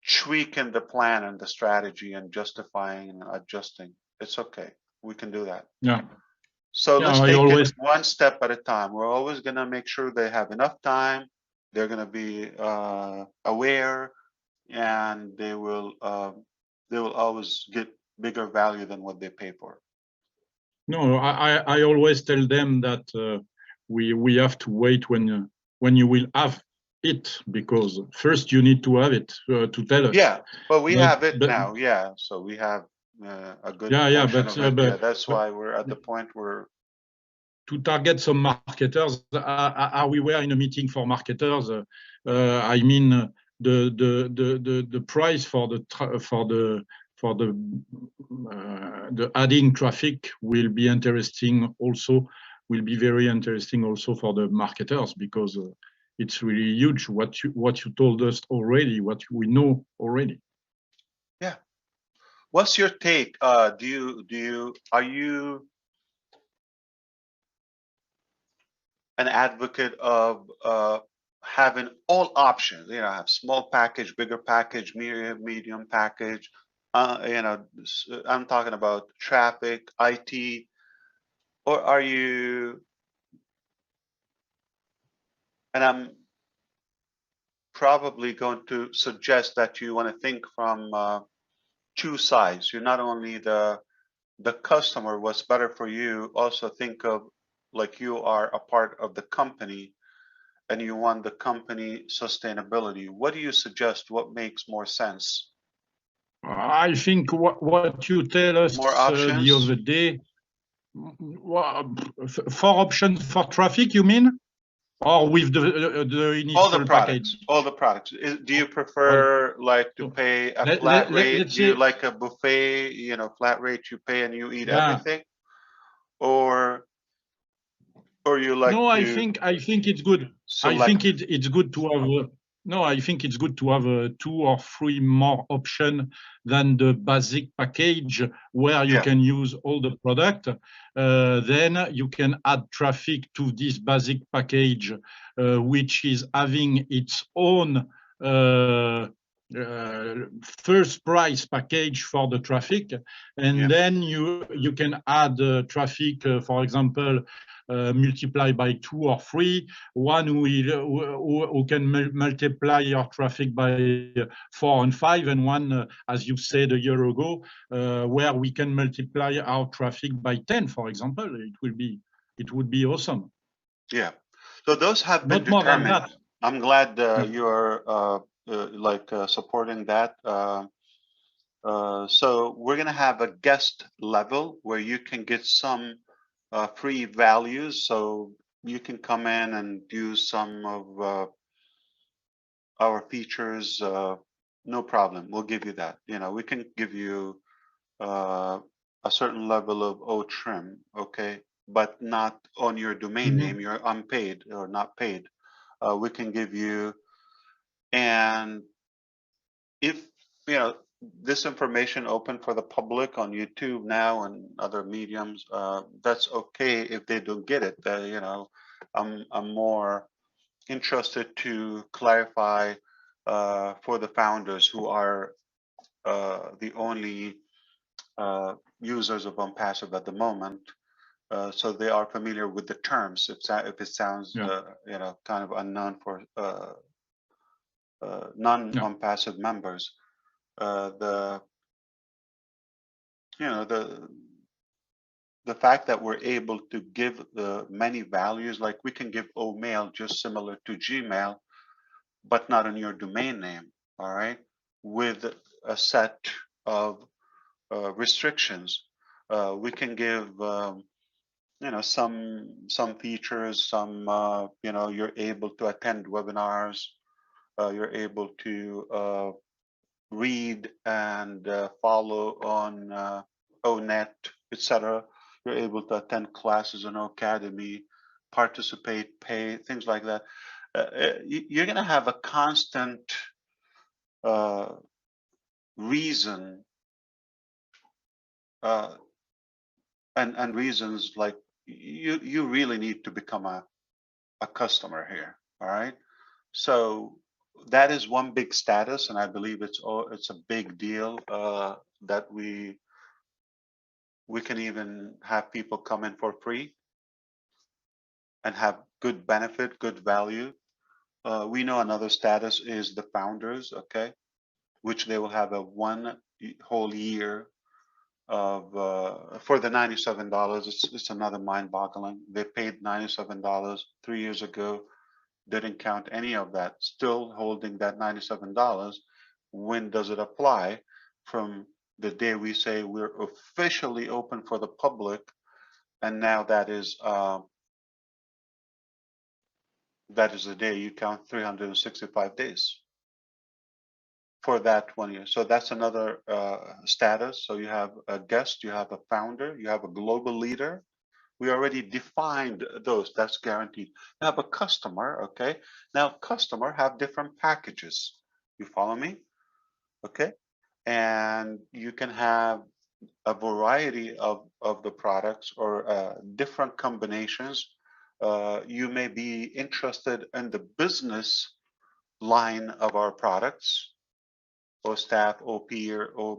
tweaking the plan and the strategy and justifying and adjusting. It's okay. We can do that. Yeah. So Yeah, let's I take always- it one step at a time. We're always going to make sure they have enough time. They're going to be aware, and they will always get bigger value than what they pay for. No, I always tell them that we have to wait when you will have it, because first you need to have it to tell us. Yeah, but we have it but- now. Yeah, so we have a good Yeah, portion but- of it. but- Yeah, that's why we're at the point where to target some marketers. We were in a meeting for marketers. I mean, the price for the adding traffic will be interesting also. Will be very interesting also for the marketers, because it's really huge what you told us already, what we know already. yeah. What's your take? Are you an advocate of having all options? Have small package, bigger package, medium package. I'm talking about traffic, IT, or are you? And I'm probably going to suggest that you want to think from two sides. You're not only the customer, what's better for you, also think of like you are a part of the company and you want the company sustainability. What do you suggest? What makes more sense? I think what you tell us More the options? other day, four options for traffic, you mean? Or with the initial All the package? products. All the products. Do you prefer like to pay a flat rate? Let's Do you say- like a buffet? Flat rate you pay and you eat Yeah. everything, or you like No, to I think it's good. select? I think it's good to have. No, I think it's good to have 2 or 3 more options than the basic package where you Yeah. can use all the product. Then you can add traffic to this basic package, which is having its own first price package for the traffic, and Yeah. then you can add traffic, for example, multiply by 2 or 3. One who can multiply your traffic by 4 and 5, and one, as you said a year ago, where we can multiply our traffic by 10, for example. It would be awesome. Yeah. So those have been Not more than determined. that. I'm glad Yeah. you're supporting that. So we're going to have a guest level where you can get some free values. So you can come in and use some of our features. No problem. We'll give you that. We can give you a certain level of trim, okay, but not on your domain name. You're unpaid or not paid. We can give you, and if this information open for the public on YouTube now and other mediums, that's okay if they don't get it. I'm more interested to clarify for the founders who are the only users of Onpassive at the moment. so they are familiar with the terms. If it sounds, Yeah. kind of unknown for non-Onpassive members, the the fact that we're able to give many values, like we can give OMail just similar to Gmail, but not on your domain name, all right, with a set of restrictions. We can give, some features, you're able to attend webinars, you're able to read and follow on ONET, etc. You're able to attend classes on Academy, participate, pay, things like that. You're going to have a constant reason and reasons, like you really need to become a customer here. All right. So that is one big status, and I believe it's a big deal that we can even have people come in for free and have good benefit, good value. We know another status is the founders, okay, which they will have a whole year of for the $97. It's another mind-boggling. They paid $97 3 years ago, didn't count any of that, still holding that $97. When does it apply? From the day we say we're officially open for the public, and now that is the day you count 365 days for that 1 year. So that's another status. So you have a guest, you have a founder, you have a global leader. We already defined those. That's guaranteed. You have a customer, okay? Now, customer have different packages. You follow me? Okay. And you can have a variety of the products or different combinations. You may be interested in the business line of our products, or staff, or peer, or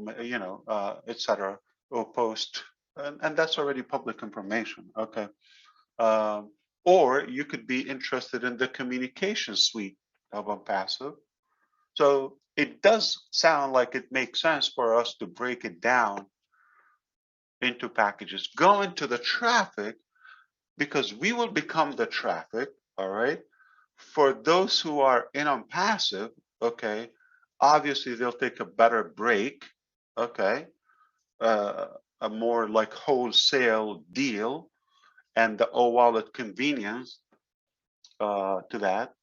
etc., or post, and that's already public information. Okay. Or you could be interested in the communication suite of Onpassive. So it does sound like it makes sense for us to break it down into packages. Go into the traffic, because we will become the traffic, all right? For those who are in Onpassive, okay, obviously they'll take a better break, okay, a more like wholesale deal, and the wallet convenience to that.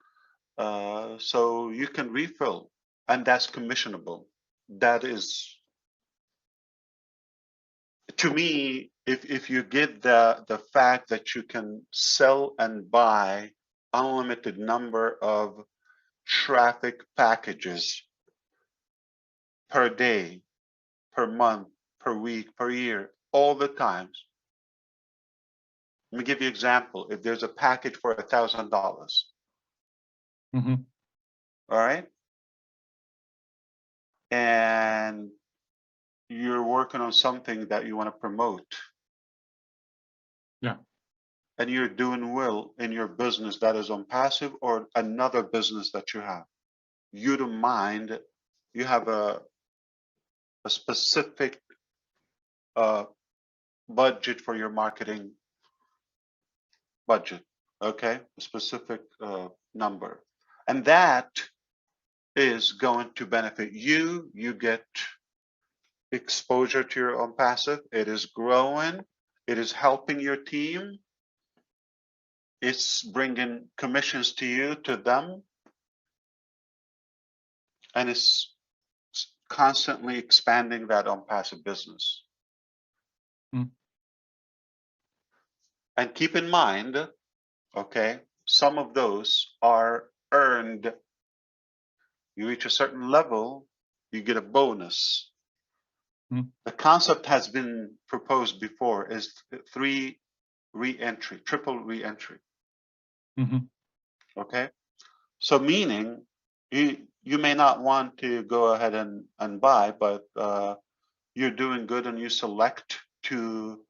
So you can refill, and that's commissionable. That is, to me, if you get the fact that you can sell and buy unlimited number of traffic packages per day, per month, per week, per year, all the times. Let me give you an example. If there's a package for $1,000, Mm-hmm. all right, and you're working on something that you want to promote, Yeah. and you're doing well in your business that is Onpassive or another business that you have, you don't mind, you have a specific budget for your marketing budget, okay, a specific number, and that is going to benefit you. You get exposure to your Onpassive. It is growing. It is helping your team. It's bringing commissions to you, to them, and it's constantly expanding that Onpassive business. Mm. And keep in mind, okay, some of those are earned. You reach a certain level, you get a bonus. Mm. The concept has been proposed before, is triple re-entry. Mm-hmm. Okay, so meaning you may not want to go ahead and buy, but you're doing good and you select to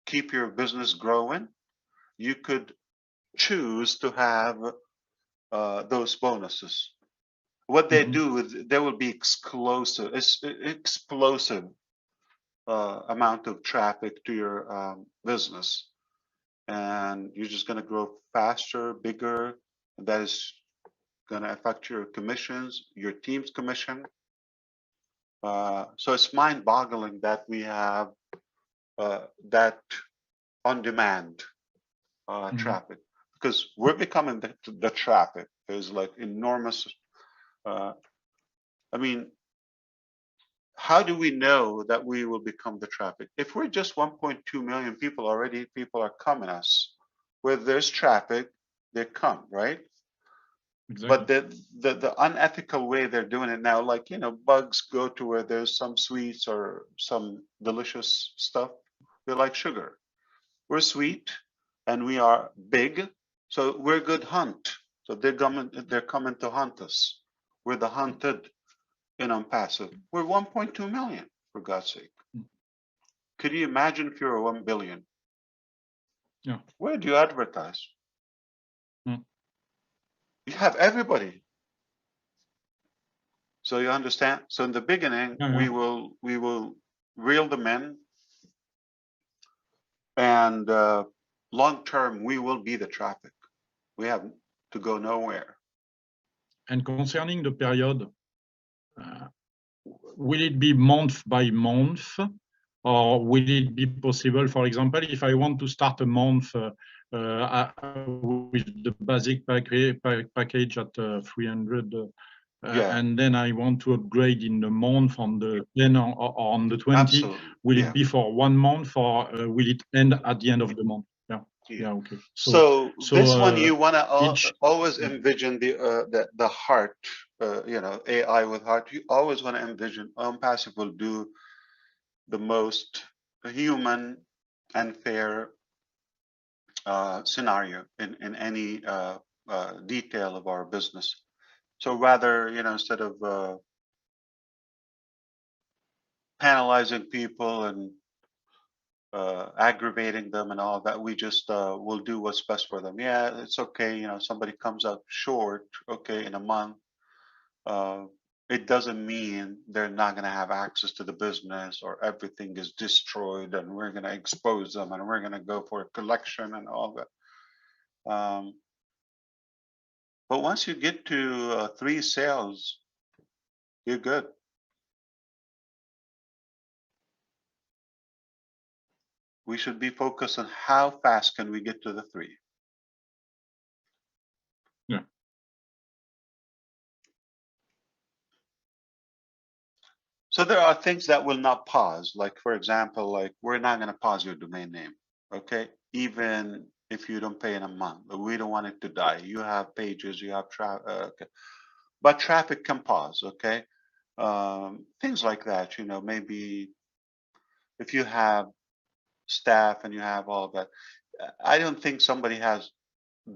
keep your business growing, you could choose to have those bonuses. What they do is there will be explosive amount of traffic to your business, and you're just going to grow faster, bigger. And that is going to affect your commissions, your team's commission. So it's mind-boggling that we have that on-demand traffic, because we're becoming the traffic. There's like enormous. I mean, how do we know that we will become the traffic? If we're just 1.2 million people already, people are coming us. Where there's traffic, they come, right? Exactly. But the unethical way they're doing it now, like, bugs go to where there's some sweets or some delicious stuff. They like sugar. We're sweet and we are big, so we're good hunt. So they're coming to hunt us. We're the hunted in Onpassive. We're 1.2 million, for God's sake. Could you imagine if you're 1 billion? Yeah. Where do you advertise? Mm. You have everybody. So you understand? So in the beginning, we will reel them in, and long term, we will be the traffic. We have to go nowhere. And concerning the period, will it be month by month, or will it be possible, for example, if I want to start a month with the basic package at 300, and then I want to upgrade in the month on the 10 or on the 20, Absolutely. will it be for 1 month, or will it end at the end of the month? Yeah, okay. So this one, you want to always envision the heart, AI with heart. You always want to envision Onpassive will do the most human and fair scenario in any detail of our business. So rather, instead of penalizing people and aggravating them and all that, we just will do what's best for them. Yeah, it's okay. Somebody comes up short, okay, in a month. It doesn't mean they're not going to have access to the business, or everything is destroyed and we're going to expose them and we're going to go for a collection and all that. But once you get to 3 sales, you're good. We should be focused on how fast can we get to the 3. Yeah. So there are things that will not pause. Like, for example, like, we're not going to pause your domain name, okay? Even if you don't pay in a month, we don't want it to die. You have pages, you have traffic, okay. But traffic can pause, okay? Things like that, maybe if you have staff and you have all that. I don't think somebody has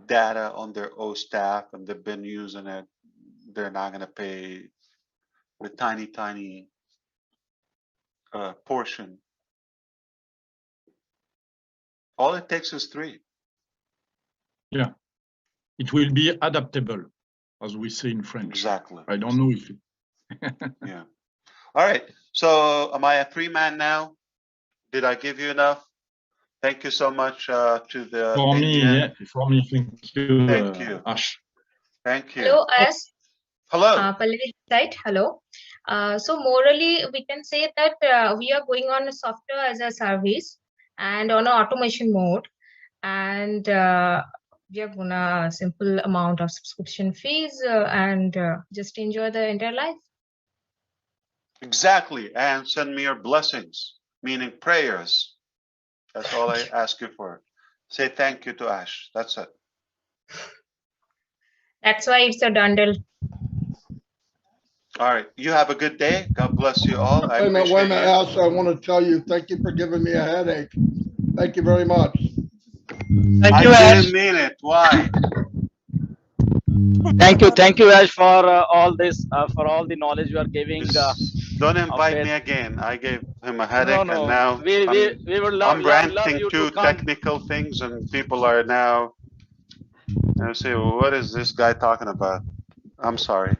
data on their own staff and they've been using it. They're not going to pay the tiny portion. All it takes is 3. Yeah, it will be adaptable, as we say in French. Exactly. I don't know if. Yeah. All right. So am I a 3-man now? Did I give you enough? Thank you so much to the for Indian. me, thank you. Thank you, Ash. Thank you. Hello, Ash. Hello. Pallavi side. Hello. So morally, we can say that we are going on a software as a service and on an automation mode, and we are gonna simple amount of subscription fees and just enjoy the entire life. Exactly. And send me your blessings, meaning prayers. That's all I ask you for. Say thank you to Ash. That's it. That's why it's a dundle. All right. You have a good day. God bless you all. I Wait a minute, appreciate you. Ash, I want to tell you, thank you for giving me a headache. Thank you very much. Thank you, I Ash. didn't mean it. Why? Thank you, Ash, for all this, for all the knowledge you are giving. Don't Of invite it. me again. I gave him a No, headache, and no, now we would I'm love ranting you to too come. technical things, and people are now say, well, "What is this guy talking about?" I'm sorry.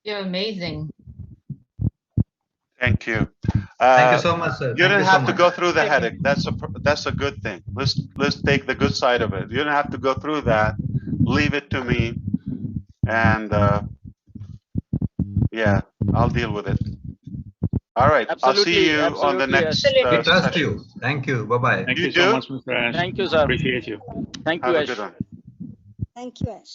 You're amazing. Thank you. Thank you so much, sir. You Thank didn't you so have to much. go through the Same here. headache. That's a good thing. Let's take the good side of it. You didn't have to go through that. Leave it to me, and yeah, I'll deal with it. All right. I'll see Absolutely, you on the absolutely, Ash. next Absolutely. We trust session. you. Thank you. Bye-bye. Thank You you so do? much, Mr. Ash. Thank you, sir. Appreciate you. Thank Have you, a Ash. good one. Thank you, Ash.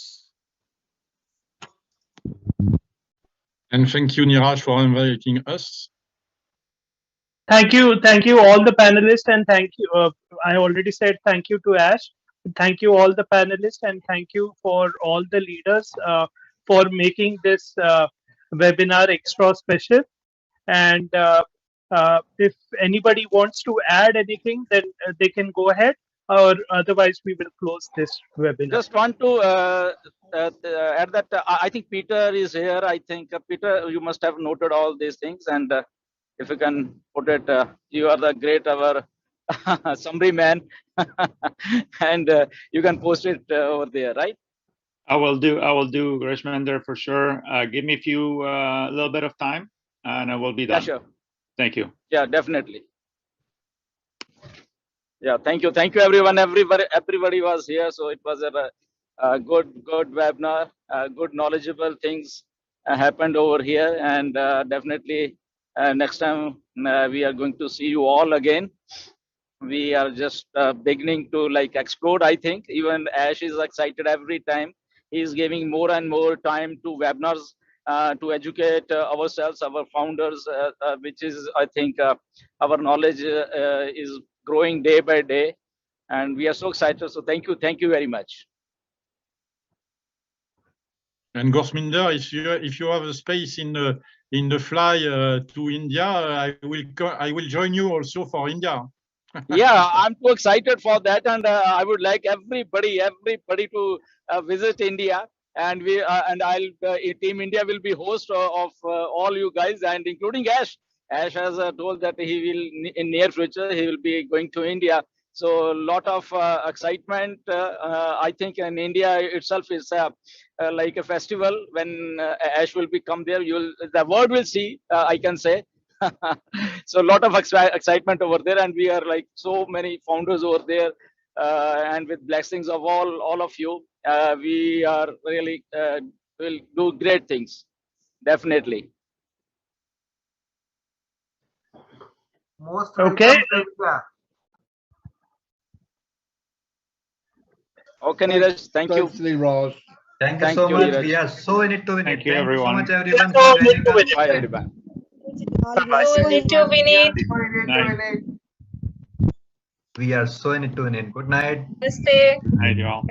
And thank you, Niraj, for inviting us. Thank you all the panelists, and thank you. I already said thank you to Ash. Thank you all the panelists, and thank you for all the leaders for making this webinar extra special. And if anybody wants to add anything, then they can go ahead, or otherwise we will close this webinar. Just want to add that I think Peter is here. I think Peter, you must have noted all these things, and if you can put it, you are the great our summary man, and you can post it over there, right? I will do, Rashmender, for sure. Give me a little bit of time, and I will be done. Yeah, sure. Thank you. Yeah, definitely. Yeah, thank you, everyone. Everybody was here, so it was a good webinar. Good knowledgeable things happened over here, and definitely next time we are going to see you all again. We are just beginning to like explode. I think even Ash is excited every time. He's giving more and more time to webinars to educate ourselves, our founders, which is, I think, our knowledge is growing day by day, and we are so excited. So thank you very much. And Gorsminder, if you have a space in the fly to India, I will join you also for India. Yeah, I'm too excited for that, and I would like everybody to visit India, and Team India will be host of all you guys, and including Ash. Ash has told that he will in near future he will be going to India. So a lot of excitement. I think in India itself is like a festival. When Ash will become there, the world will see. I can say. So a lot of excitement over there, and we are like so many founders over there, and with blessings of all of you, we are really will do great things, definitely. Most Okay. welcome to India. Okay, Neeraj, thank you. Thanks, Niraj. Thank you Thank so you, much. Neeraj. We are so in it to win it. Thank you, Thank you so everyone. much, everyone, Yes, for joining us. Bye, everyone. So need to win it. Night. We are so in it to win it. Good night. Namaste. Night, y'all.